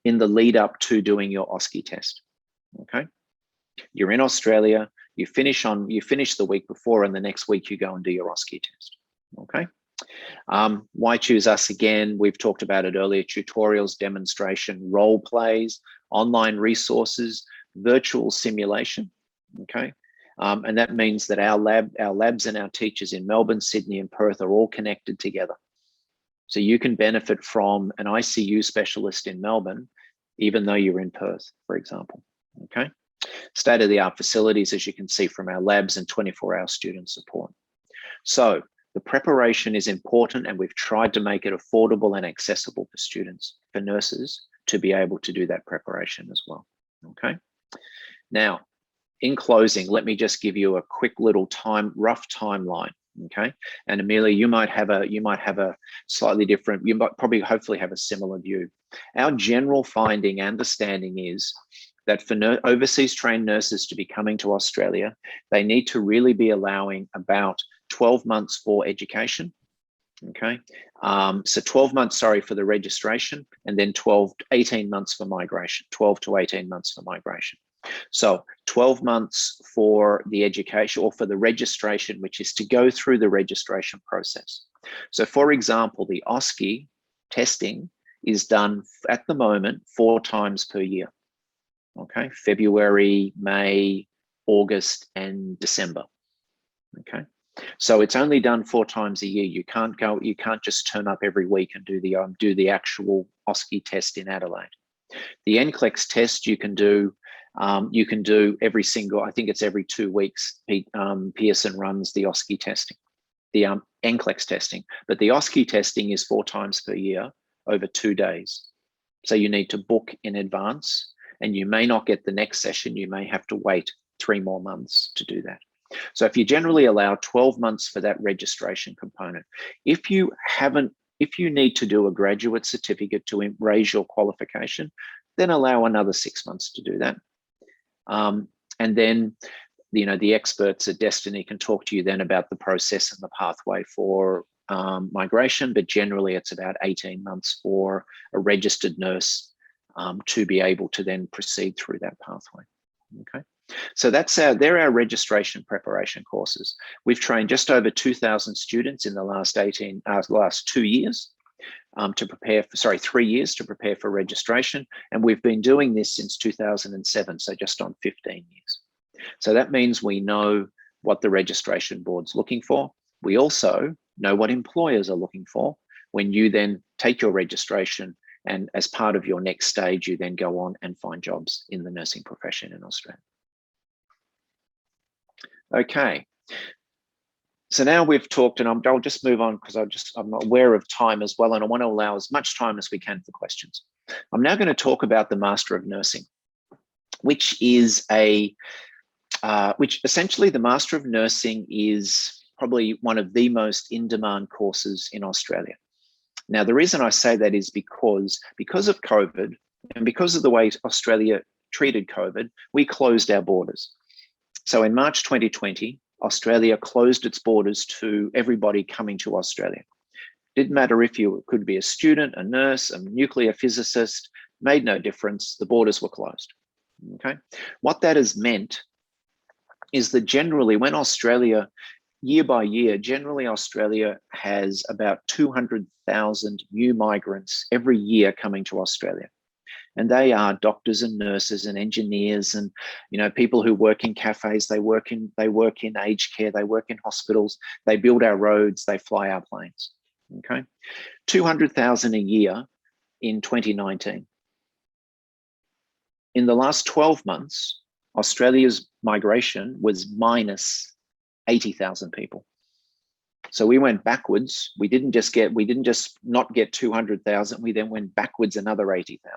in the lead up to doing your OSCE test, okay? You're in Australia, you finish the week before, and the next week you go and do your OSCE test, okay? Why choose us again? We've talked about it earlier: tutorials, demonstration, role plays, online resources, virtual simulation, okay? And that means that our labs and our teachers in Melbourne, Sydney, and Perth are all connected together. So you can benefit from an ICU specialist in Melbourne, even though you're in Perth, for example, okay? State-of-the-art facilities, as you can see from our labs, and 24-hour student support. So the preparation is important, and we've tried to make it affordable and accessible for students, for nurses, to be able to do that preparation as well, okay? Now, in closing, let me just give you a quick little rough timeline, okay? And Amelia, you might have a slightly different, you might hopefully have a similar view. Our general finding and understanding is that for overseas trained nurses to be coming to Australia, they need to really be allowing about 12 months for education, okay? So 12 months, for the registration, and then 18 months for migration, 12 to 18 months for migration. So 12 months for the education or for the registration, which is to go through the registration process. So for example, the OSCE testing is done at the moment 4 times per year, okay? February, May, August, and December, okay? So it's only done 4 times a year. You can't just turn up every week and do the actual OSCE test in Adelaide. The Nclex test you can do every I think it's every 2 weeks. Pearson runs the OSCE testing, the Nclex testing, but the OSCE testing is 4 times per year over 2 days. So you need to book in advance, and you may not get the next session. You may have to wait 3 more months to do that. So if you generally allow 12 months for that registration component, if you haven't If you need to do a graduate certificate to raise your qualification, then allow another 6 months to do that. And then, the experts at Destiny can talk to you then about the process and the pathway for migration, but generally it's about 18 months for a registered nurse to be able to then proceed through that pathway. Okay, so they're our registration preparation courses. We've trained just over 2,000 students in the last 2 years to prepare for, 3 years to prepare for registration, and we've been doing this since 2007, so just on 15 years. So that means we know what the registration board's looking for. We also know what employers are looking for when you then take your registration, and as part of your next stage, you then go on and find jobs in the nursing profession in Australia. Okay. So now we've talked, and I'll just move on because I'm aware of time as well, and I want to allow as much time as we can for questions. I'm now going to talk about the Master of Nursing, which is which essentially the Master of Nursing is probably one of the most in-demand courses in Australia. Now, the reason I say that is because of COVID and because of the way Australia treated COVID, we closed our borders. So in March 2020, Australia closed its borders to everybody coming to Australia. Didn't matter if you could be a student, a nurse, a nuclear physicist, made no difference. The borders were closed. Okay. What that has meant is that generally when Australia, year by year, generally Australia has about 200,000 new migrants every year coming to Australia. And they are doctors and nurses and engineers and people who work in cafes, they work in aged care, they work in hospitals, they build our roads, they fly our planes. Okay, 200,000 a year in 2019. In the last 12 months, Australia's migration was minus 80,000 people. So we went backwards. We didn't just not get 200,000. We then went backwards another 80,000.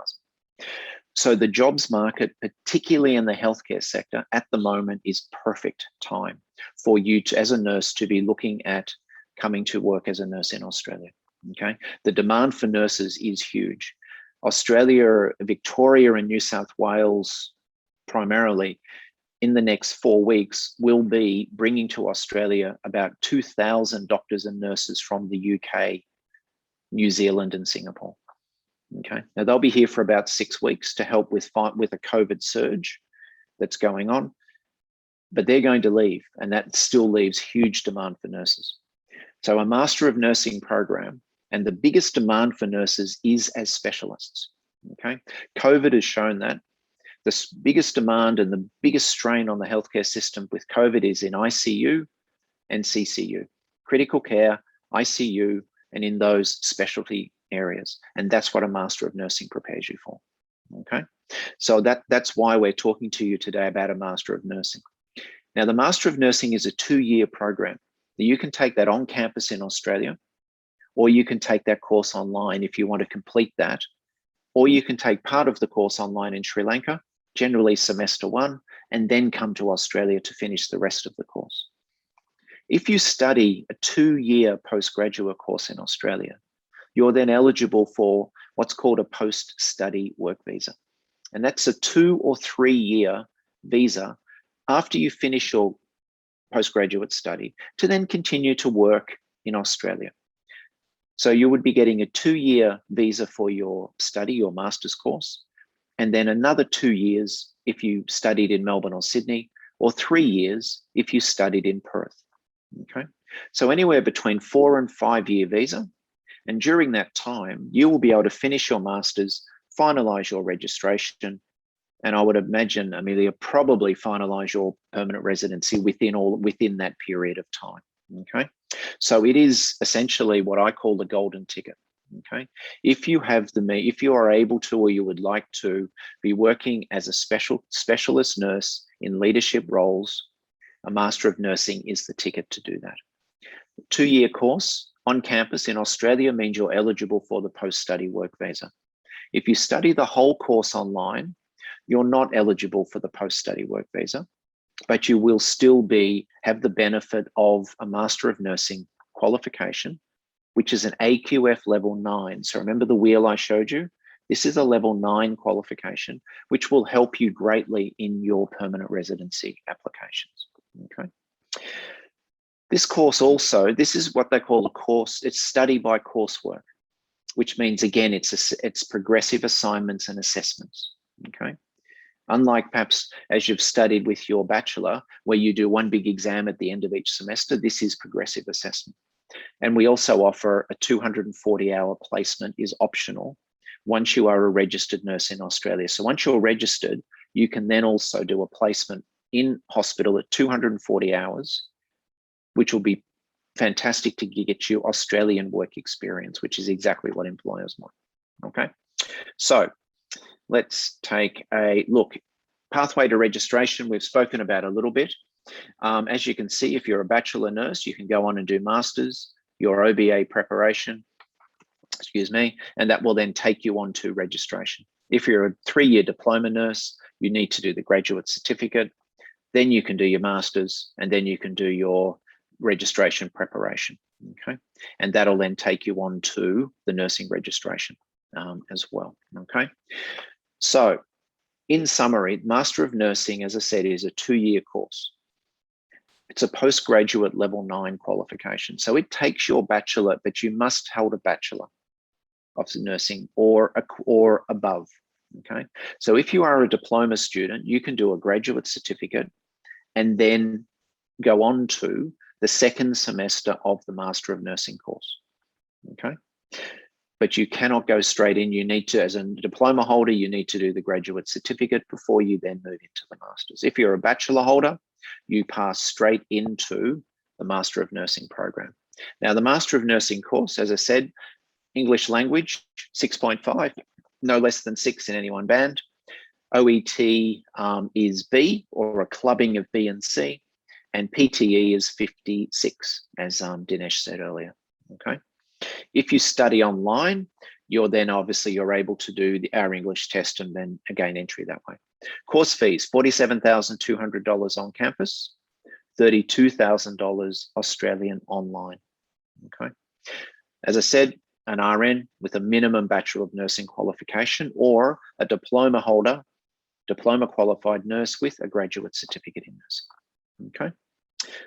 So the jobs market, particularly in the healthcare sector at the moment, is perfect time for you to, as a nurse, to be looking at coming to work as a nurse in Australia. Okay, the demand for nurses is huge. Australia, Victoria and New South Wales primarily, in the next 4 weeks, will be bringing to Australia about 2,000 doctors and nurses from the UK, New Zealand and Singapore. Okay, now they'll be here for about 6 weeks to help with a COVID surge that's going on, but they're going to leave, and that still leaves huge demand for nurses. So a Master of Nursing program, and the biggest demand for nurses is as specialists. Okay, COVID has shown that. The biggest demand and the biggest strain on the healthcare system with COVID is in ICU and CCU, critical care, ICU, and in those specialty areas. And that's what a Master of Nursing prepares you for. Okay, so that's why we're talking to you today about a Master of Nursing. Now, the Master of Nursing is a 2-year program. You can take that on campus in Australia, or you can take that course online if you want to complete that, or you can take part of the course online in Sri Lanka, generally semester 1, and then come to Australia to finish the rest of the course. If you study a 2-year postgraduate course in Australia, you're then eligible for what's called a post-study work visa. And that's a 2 or 3 year visa after you finish your postgraduate study to then continue to work in Australia. So you would be getting a 2-year visa for your study, your master's course, and then another 2 years if you studied in Melbourne or Sydney, or 3 years if you studied in Perth. Okay, so anywhere between 4 and 5 year visa. And during that time, you will be able to finish your master's, finalize your registration, and I would imagine, Amelia, probably finalize your permanent residency within that period of time. Okay, so it is essentially what I call the golden ticket. Okay, if you are able to, or you would like to be working as a specialist nurse in leadership roles, a Master of Nursing is the ticket to do that. 2-year course on campus in Australia means you're eligible for the post-study work visa. If you study the whole course online, you're not eligible for the post-study work visa, but you will still have the benefit of a Master of Nursing qualification which is an AQF level 9. So remember the wheel I showed you? This is a level 9 qualification, which will help you greatly in your permanent residency applications. Okay. This course also, this is what they call a course, it's study by coursework, which means, again, it's progressive assignments and assessments, okay? Unlike perhaps as you've studied with your bachelor, where you do one big exam at the end of each semester, this is progressive assessment. And we also offer a 240-hour placement is optional once you are a registered nurse in Australia. So once you're registered, you can then also do a placement in hospital at 240 hours, which will be fantastic to get you Australian work experience, which is exactly what employers want. Okay, so let's take a look. Pathway to registration, we've spoken about a little bit. As you can see, if you're a bachelor nurse, you can go on and do masters, your OBA preparation, excuse me, and that will then take you on to registration. If you're a 3-year diploma nurse, you need to do the graduate certificate, then you can do your masters, and then you can do your registration preparation, okay? And that'll then take you on to the nursing registration as well, okay? So in summary, Master of Nursing, as I said, is a 2-year course. It's a postgraduate level 9 qualification. So it takes your bachelor, but you must hold a bachelor of nursing or above, okay? So if you are a diploma student, you can do a graduate certificate and then go on to the 2nd semester of the Master of Nursing course, okay? But you cannot go straight in. You need to, as a diploma holder, you need to do the graduate certificate before you then move into the Masters. If you're a bachelor holder, you pass straight into the Master of Nursing program. Now, the Master of Nursing course, as I said, English language, 6.5, no less than 6 in any one band. OET is B, or a clubbing of B and C. And PTE is 56, as Dinesh said earlier, okay? If you study online, you're able to do our English test and then again entry that way. Course fees, $47,200 on campus, $32,000 Australian online, okay? As I said, an RN with a minimum Bachelor of Nursing qualification or a diploma holder, diploma qualified nurse with a graduate certificate in nursing, okay?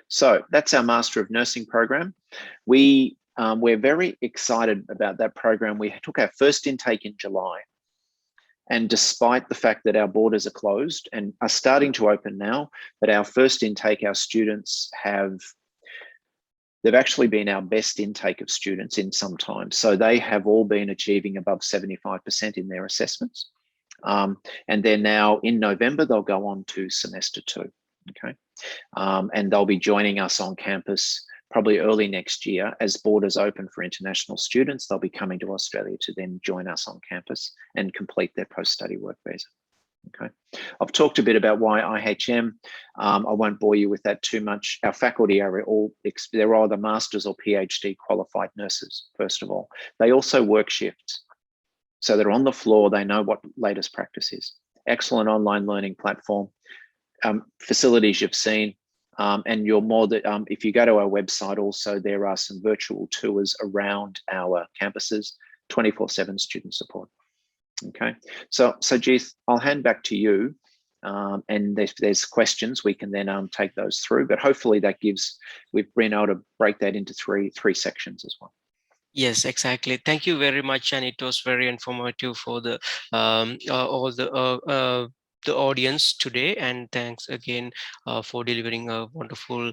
So that's our Master of Nursing program. We're very excited about that program. We took our first intake in July. And despite the fact that our borders are closed and are starting to open now, but our first intake, our students they've actually been our best intake of students in some time. So they have all been achieving above 75% in their assessments. And then now in November, they'll go on to semester 2, okay? And they'll be joining us on campus probably early next year. As borders open for international students, they'll be coming to Australia to then join us on campus and complete their post-study work visa. Okay, I've talked a bit about why IHM. I won't bore you with that too much. Our faculty they're either masters or PhD qualified nurses, first of all. They also work shifts. So they're on the floor, they know what latest practice is. Excellent online learning platform. Facilities you've seen, and you're more that if you go to our website also, there are some virtual tours around our campuses, 24/7 student support. Okay, so Jeeth, I'll hand back to you, and if there's questions, we can then take those through, but hopefully we've been able to break that into three sections as well. Yes, exactly. Thank you very much, and it was very informative for the all the audience today. And thanks again for delivering a wonderful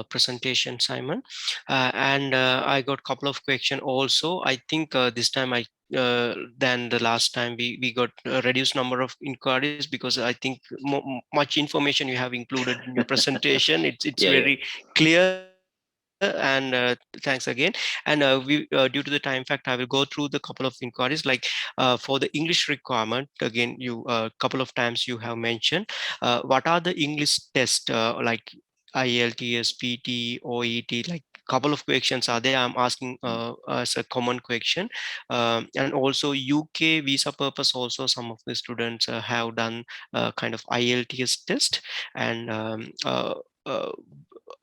presentation, Simon. And I got a couple of questions also. I think this time than the last time we got a reduced number of inquiries, because I think much information you have included in your presentation. It's very clear, and thanks again. And due to the time fact, I will go through the couple of inquiries. Like for the English requirement, again, you couple of times you have mentioned what are the English tests, like IELTS, PT, OET, like couple of questions are there. I'm asking as a common question. And also UK visa purpose, also some of the students have done kind of IELTS test. And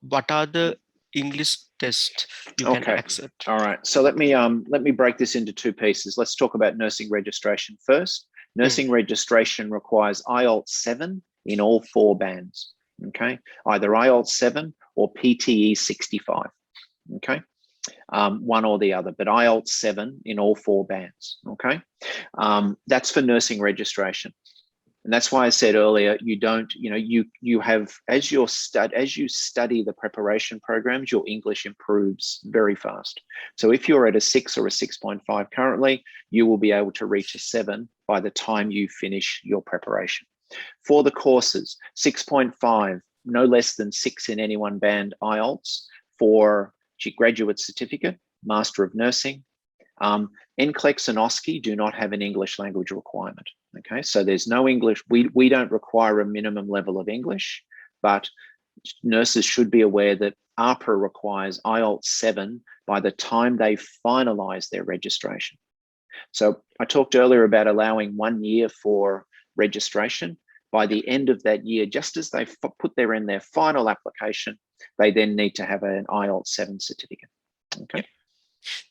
what are the English test you can Okay. accept. All right. So let me break this into two pieces. Let's talk about nursing registration first. Nursing registration requires IELTS 7 in all 4 bands. Okay. Either IELTS 7 or PTE 65. Okay. One or the other, but IELTS 7 in all 4 bands. Okay. That's for nursing registration. And that's why I said earlier, you don't, you have, as you study the preparation programs, your English improves very fast. So if you're at a 6 or a 6.5 currently, you will be able to reach a 7 by the time you finish your preparation. For the courses, 6.5, no less than 6 in any one band IELTS for graduate certificate, Master of Nursing. Nclex and OSCE do not have an English language requirement. Okay, so there's no English. We don't require a minimum level of English, but nurses should be aware that ARPA requires IELTS 7 by the time they finalize their registration. So I talked earlier about allowing 1 year for registration. By the end of that year, just as they put in their final application, they then need to have an IELTS 7 certificate. Okay.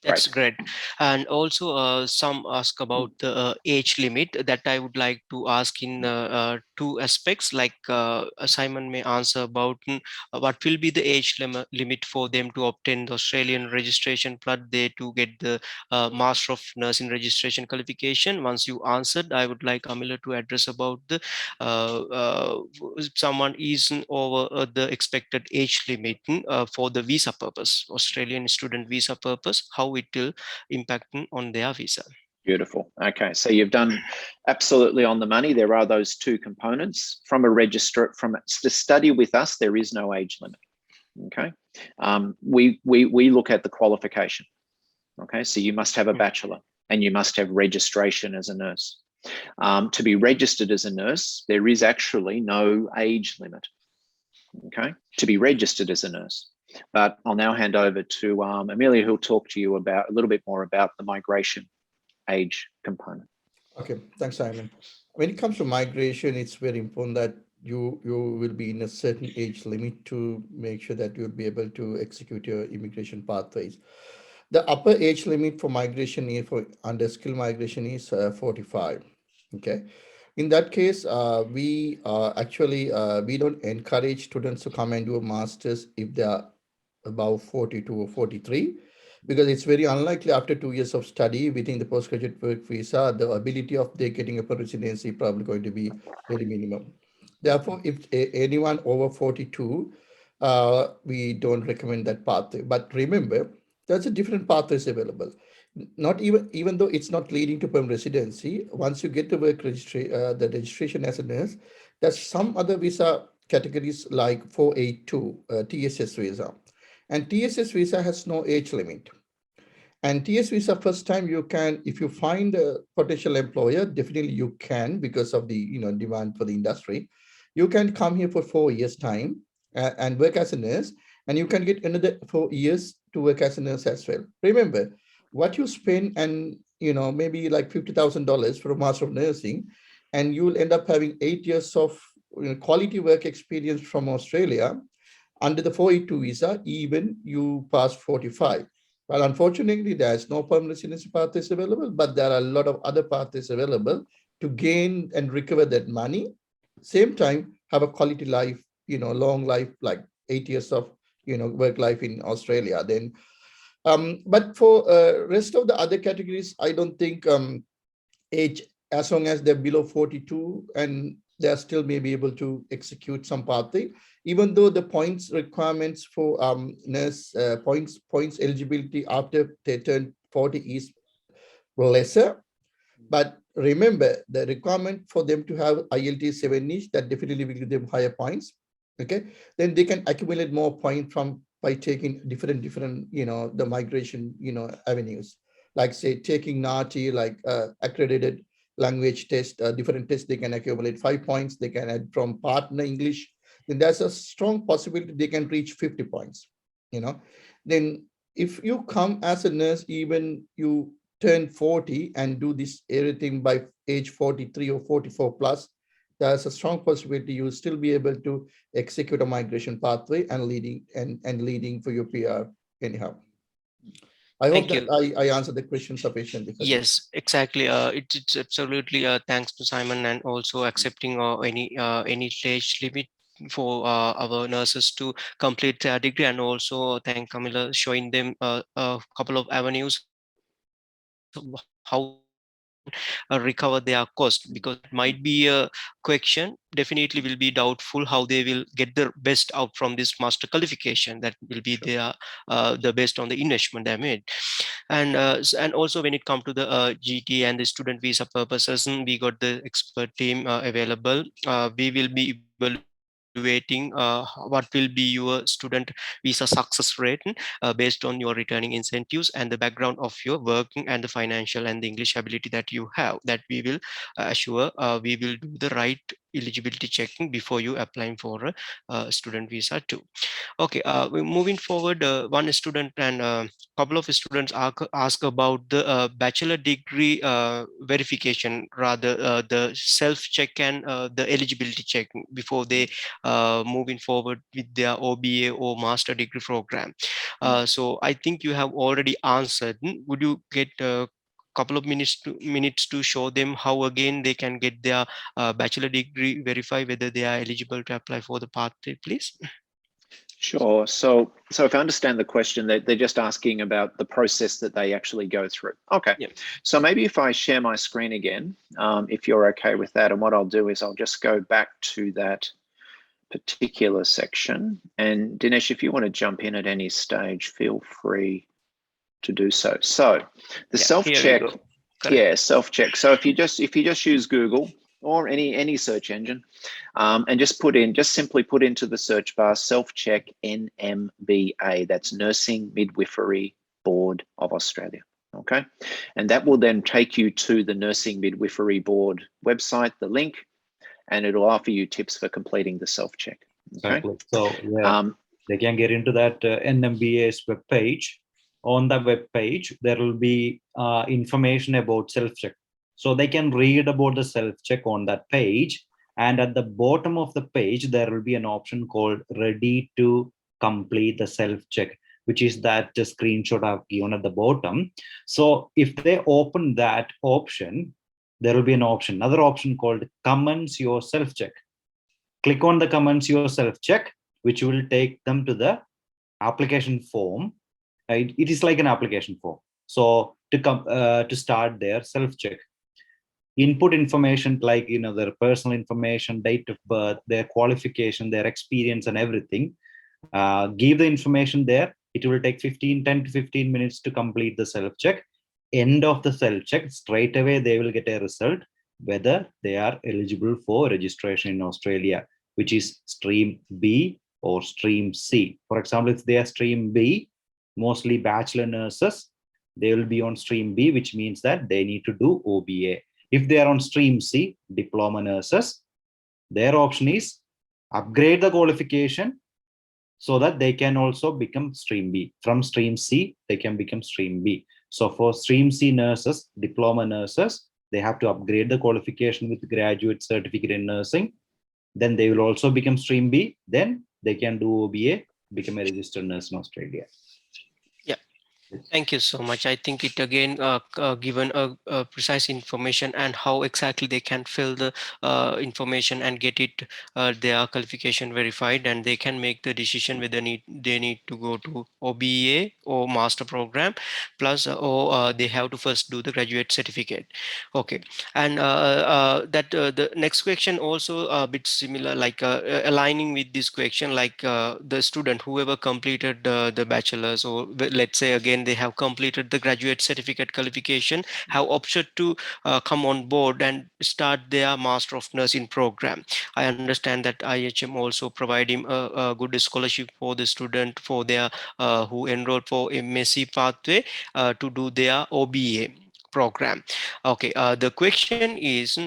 That's great. And also some ask about the age limit that I would like to ask in 2 aspects, like Simon may answer about what will be the age limit for them to obtain the Australian registration plus they to get the Master of Nursing registration qualification. Once you answered, I would like Amila to address about the someone is over the expected age limit for the visa purpose, Australian student visa purpose, how it will impact on their visa. Beautiful. Okay, so you've done absolutely on the money. There are those 2 components. From to study with us, there is no age limit. Okay, we look at the qualification. Okay, so you must have a bachelor and you must have registration as a nurse. To be registered as a nurse, there is actually no age limit. Okay, to be registered as a nurse. But I'll now hand over to Amelia, who'll talk to you about a little bit more about the migration age component. Okay, thanks, Simon. When it comes to migration, it's very important that you will be in a certain age limit to make sure that you'll be able to execute your immigration pathways. The upper age limit for migration for under skill migration is 45. Okay. In that case, we actually we don't encourage students to come and do a master's if they are about 42 or 43, because it's very unlikely after 2 years of study within the postgraduate work visa, the ability of they getting a residency probably going to be very minimum. Therefore, if anyone over 42, we don't recommend that pathway. But remember, there's a different pathways available. Not even though it's not leading to permanent residency, once you get the work registry, the registration as a nurse, there's some other visa categories like 482 TSS visa. And TSS visa has no age limit. And TS visa, first time you can, if you find a potential employer, definitely you can, because of the demand for the industry. You can come here for 4 years time and work as a nurse, and you can get another 4 years to work as a nurse as well. Remember, what you spend and maybe like $50,000 for a Master of Nursing, and you'll end up having 8 years of quality work experience from Australia under the 482 visa, even you pass 45. Well, unfortunately, there's no permanent residency pathways available, but there are a lot of other pathways available to gain and recover that money. Same time, have a quality life, long life, like 8 years of, work life in Australia. Then, but for rest of the other categories, I don't think age, as long as they're below 42 and they are still may be able to execute some pathway, even though the points requirements for nurse points eligibility after they turn 40 is lesser. But remember, the requirement for them to have IELTS 7 niche, that definitely will give them higher points. Okay, then they can accumulate more points by taking different the migration avenues, like say taking NATI, like accredited language test, different tests. They can accumulate 5 points. They can add from partner English. Then there's a strong possibility they can reach 50 points. Then if you come as a nurse, even you turn 40 and do this everything by age 43 or 44 plus, there's a strong possibility you'll still be able to execute a migration pathway and leading for your PR anyhow. I hope Thank that you. I answered the question sufficiently, Sajid. Yes, exactly. It's absolutely thanks to Simon, and also accepting any age limit for our nurses to complete their degree, and also thank Camilla showing them a couple of avenues of how they can recover their cost, because that might be a question. Definitely will be doubtful how they will get the best out from this master qualification. That will be their the best on the investment they made. And and also when it comes to the GT and the student visa purposes, we got the expert team available. We will be evaluating what will be your student visa success rate based on your returning incentives and the background of your working and the financial and the English ability that you have, that we will assure we will do the right eligibility checking before you applying for a student visa too. Okay, we're moving forward. One student and couple of students ask about the bachelor degree verification, rather the self check and the eligibility check before they moving forward with their OBA or master degree program. So I think you have already answered. Would you get a couple of minutes to show them how again they can get their bachelor degree verified, whether they are eligible to apply for the pathway, please? Sure. So if I understand the question, they're just asking about the process that they actually go through. Okay. Yeah. So maybe if I share my screen again, if you're okay with that, and what I'll do is I'll just go back to that particular section. And Dinesh, if you want to jump in at any stage, feel free to do so. So the self-check, yeah, self-check. So if you just use Google or any search engine, and just simply put into the search bar self-check NMBA. That's Nursing Midwifery Board of Australia. Okay, and that will then take you to the Nursing Midwifery Board website, the link, and it'll offer you tips for completing the self-check. Okay? Exactly. So yeah, they can get into that NMBA's web page. On the web page, there will be information about self-check. So they can read about the self-check on that page. And at the bottom of the page, there will be an option called ready to complete the self-check, which is that screenshot I've given at the bottom. So if they open that option, there will be another option called commence your self-check. Click on the commence your self-check, which will take them to the application form. It is like an application form. So to start their self-check, input information like their personal information, date of birth, their qualification, their experience, and everything. Give the information there. It will take 10 to 15 minutes to complete the self-check. End of the self-check, straight away they will get a result whether they are eligible for registration in Australia, which is stream B or stream C. For example, if they are stream B, mostly bachelor nurses, they will be on stream B, which means that they need to do OBA. If they are on stream C, diploma nurses, their option is upgrade the qualification so that they can also become stream B. From stream C, they can become stream B. So for stream C nurses, diploma nurses, they have to upgrade the qualification with graduate certificate in nursing. Then they will also become stream B. Then they can do OBA, become a registered nurse in Australia. Thank you so much. I think it again given a precise information and how exactly they can fill the information and get it their qualification verified, and they can make the decision whether they need to go to OBA or master program, plus or they have to first do the graduate certificate. Okay, and the next question also a bit similar, like aligning with this question, like the student whoever completed the bachelor's, or let's say again they have completed the graduate certificate qualification, have opted to come on board and start their master of nursing program. I understand that IHM also provide him a good scholarship for the student for their who enrolled for MSc pathway to do their OBA program. Okay, the question is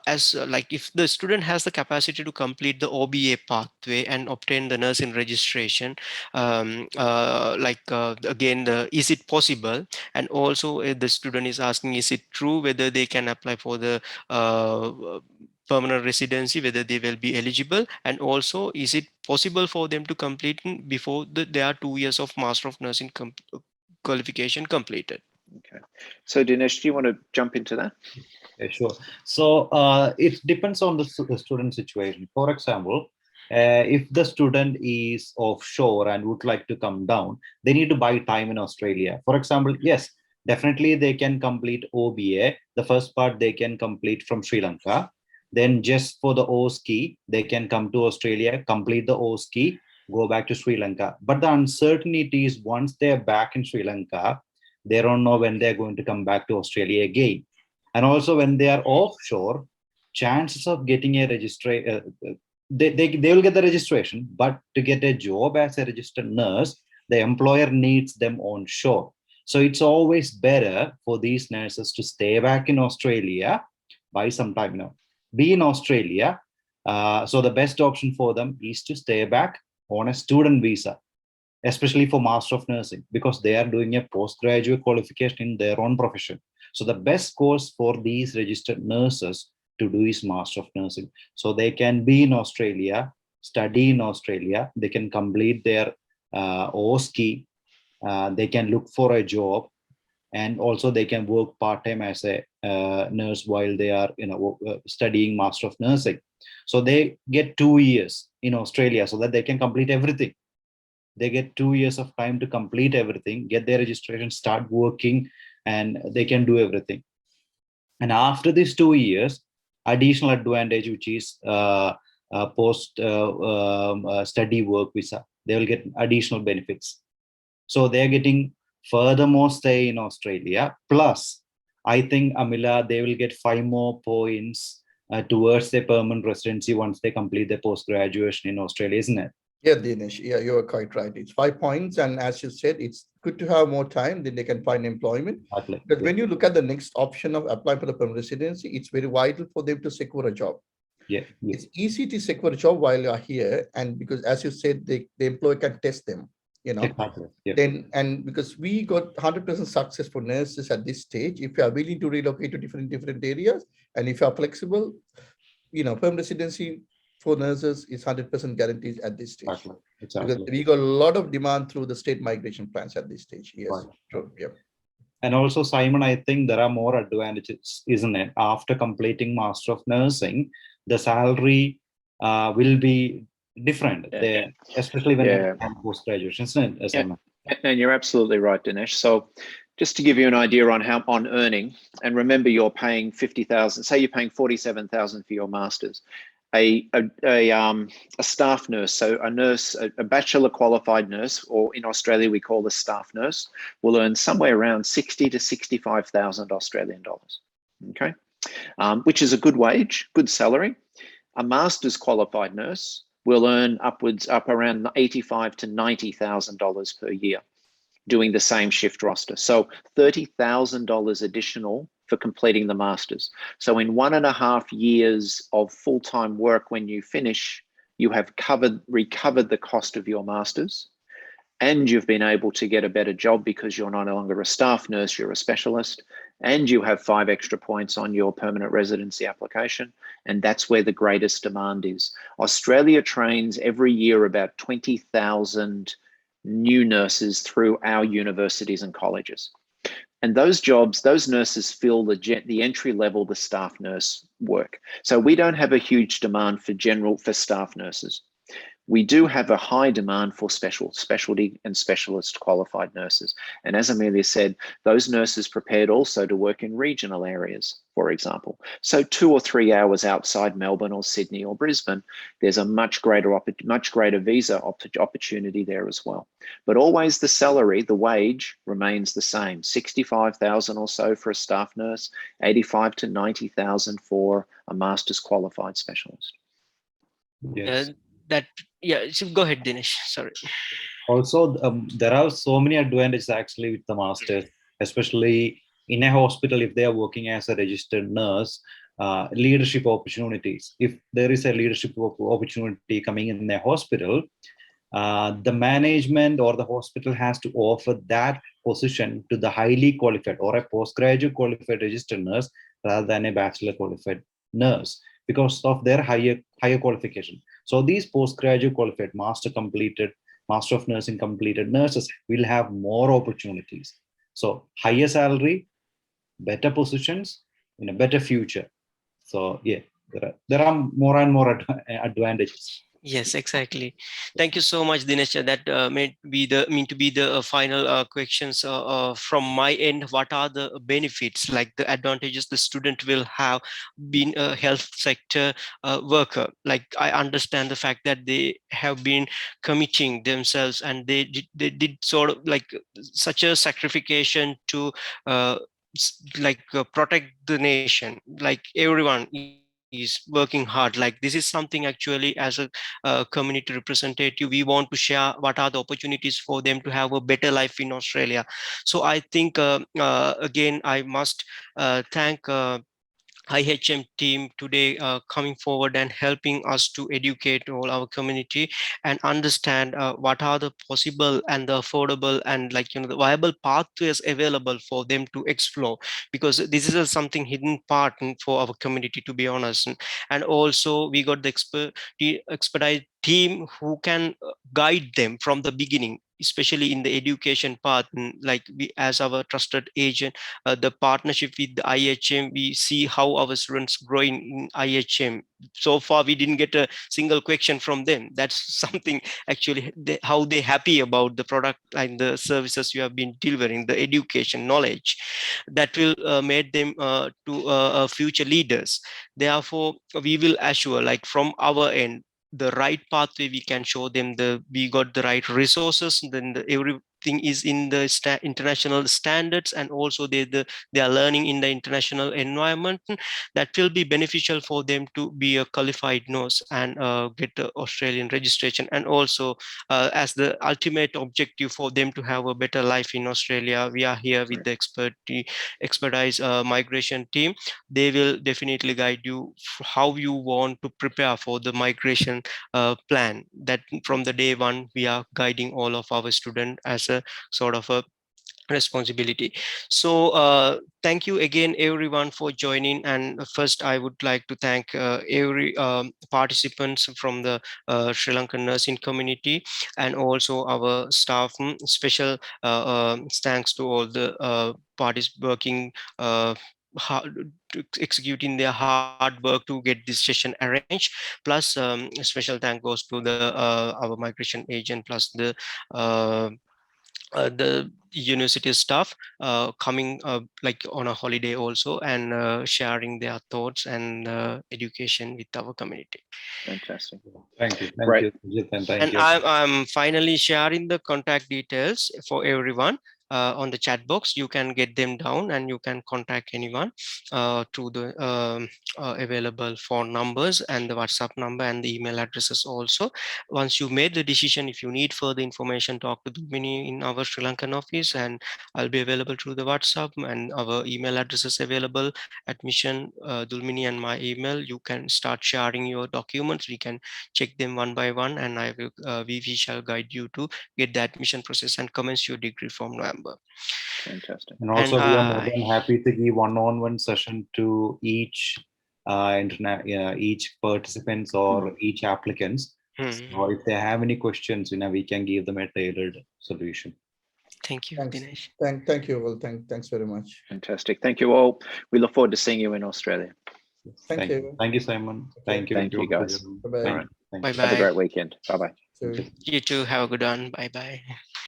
as like if the student has the capacity to complete the OBA pathway and obtain the nursing registration, again, is it possible? And also the student is asking, is it true whether they can apply for the permanent residency, whether they will be eligible, and also is it possible for them to complete before there are 2 years of Master of Nursing qualification completed. Okay. So Dinesh, do you want to jump into that? Yeah, sure. So it depends on the student situation. For example, if the student is offshore and would like to come down, they need to buy time in Australia. For example, yes, definitely they can complete OBA. The first part they can complete from Sri Lanka. Then just for the OSCE, they can come to Australia, complete the OSCE, go back to Sri Lanka. But the uncertainty is once they're back in Sri Lanka, they don't know when they're going to come back to Australia again. And also when they are offshore, chances of getting a registration, they will get the registration, but to get a job as a registered nurse, the employer needs them onshore. So it's always better for these nurses to stay back in Australia by some time, be in Australia. So the best option for them is to stay back on a student visa, especially for Master of Nursing, because they are doing a postgraduate qualification in their own profession. So the best course for these registered nurses to do is Master of Nursing. So they can be in Australia, study in Australia, they can complete their OSCE, they can look for a job, and also they can work part-time as a nurse while they are studying Master of Nursing. So they get 2 years in Australia so that they can complete everything. They get 2 years of time to complete everything, get their registration, start working, and they can do everything. And after these 2 years, additional advantage, which is post study work visa, they will get additional benefits. So they're getting furthermore stay in Australia. Plus, I think, Amila, they will get 5 more points towards their permanent residency once they complete their post-graduation in Australia, isn't it? Yeah, Dinesh. Yeah, you're quite right. It's 5 points. And as you said, it's good to have more time, then they can find employment. Exactly. But when you look at the next option of applying for the permanent residency, it's very vital for them to secure a job. Yeah. It's easy to secure a job while you're here. And because, as you said, the employer can test them, Exactly. Yeah. Then, and because we got 100% success for nurses at this stage, if you are willing to relocate to different areas, and if you are flexible, permanent residency for nurses is 100% guaranteed at this stage. Exactly. Because we got a lot of demand through the state migration plans at this stage. Yes, right. True. Yeah. And also, Simon, I think there are more advantages, isn't it? After completing Master of Nursing, the salary will be different, especially when you're post-graduation, isn't it, Simon? And you're absolutely right, Dinesh. So just to give you an idea on earning, and remember you're paying 50,000, say you're paying 47,000 for your masters. A staff nurse, so a nurse, a bachelor qualified nurse, or in Australia we call a staff nurse, will earn somewhere around 60 to 65,000 Australian dollars. Okay, which is a good wage, good salary. A master's qualified nurse will earn up around $85,000 to $90,000 per year, doing the same shift roster. So $30,000 additional for completing the masters. So in 1.5 years of full-time work, when you finish, you have recovered the cost of your masters, and you've been able to get a better job because you're no longer a staff nurse, you're a specialist, and you have 5 extra points on your permanent residency application. And that's where the greatest demand is. Australia trains every year about 20,000 new nurses through our universities and colleges. And those jobs, those nurses fill the entry level, the staff nurse work. So we don't have a huge demand for staff nurses. We do have a high demand for specialty and specialist qualified nurses. And as Amelia said, those nurses prepared also to work in regional areas, for example. So 2 or 3 hours outside Melbourne or Sydney or Brisbane, there's a much greater visa opportunity there as well. But always the salary, the wage remains the same, 65,000 or so for a staff nurse, 85,000 to 90,000 for a master's qualified specialist. Yes. So go ahead, Dinesh. Sorry. Also, there are so many advantages actually with the masters, especially in a hospital. If they are working as a registered nurse, leadership opportunities. If there is a leadership opportunity coming in a hospital, the management or the hospital has to offer that position to the highly qualified or a postgraduate qualified registered nurse rather than a bachelor qualified nurse. because of their higher qualification. So these postgraduate qualified, Master of Nursing completed nurses will have more opportunities. So higher salary, better positions in a better future. So yeah, there are more and more advantages. Yes, exactly. Thank you so much, Dinesh. That mean to be the final questions from my end. What are the benefits, like the advantages the student will have being a health sector worker? Like, I understand the fact that they have been committing themselves, and they did sort of like such a sacrification to protect the nation. Like, everyone is working hard. Like, this is something actually, as a community representative, we want to share what are the opportunities for them to have a better life in Australia. So I think again I must thank IHM team today coming forward and helping us to educate all our community and understand what are the possible and the affordable and, like, the viable pathways available for them to explore, because this is a something hidden part for our community, to be honest. And also we got the expedite team who can guide them from the beginning, especially in the education part. And like, we as our trusted agent, the partnership with the IHM, we see how our students growing in IHM. So far we didn't get a single question from them. That's something actually, how they happy about the product and the services you have been delivering, the education knowledge that will make them to future leaders. Therefore we will assure, like, from our end, the right pathway. We can show them we got the right resources, then everything is in the international standards, and also they are learning in the international environment. That will be beneficial for them to be a qualified nurse and get the Australian registration, and also as the ultimate objective for them to have a better life in Australia. We are here with the expertise migration team. They will definitely guide you how you want to prepare for the migration plan. That from the day one we are guiding all of our students as a sort of a responsibility. So thank you again everyone for joining. And first I would like to thank every participants from the Sri Lankan nursing community, and also our staff. Special thanks to all the parties working hard, executing their hard work to get this session arranged. Plus special thank goes to the our migration agent, plus the university staff coming like on a holiday also, and sharing their thoughts and education with our community. Fantastic. Thank you. Great. You, Sujit, and thank And you. I'm finally sharing the contact details for everyone on the chat box. You can get them down and you can contact anyone through the available phone numbers and the WhatsApp number and the email addresses also. Once you made the decision, if you need further information, talk to Dumini in our Sri Lankan office, and I'll be available through the WhatsApp, and our email address is available at Mission Dulmini and my email. You can start sharing your documents. We can check them one by one, and we shall guide you to get the admission process and commence your degree from November. Fantastic. And And also, we are more than happy to give one-on-one session to each each participants or each applicants. So if they have any questions, we can give them a tailored solution. Thank you, Thanks. Dinesh. Thank you all. Thanks very much. Fantastic. Thank you all. We look forward to seeing you in Australia. Thank you. Thank you, Simon. Thank you. Thank you, guys. Bye-bye. All right. Bye Have a bye. great weekend. Bye-bye. So, You too. Have a good one. Bye bye.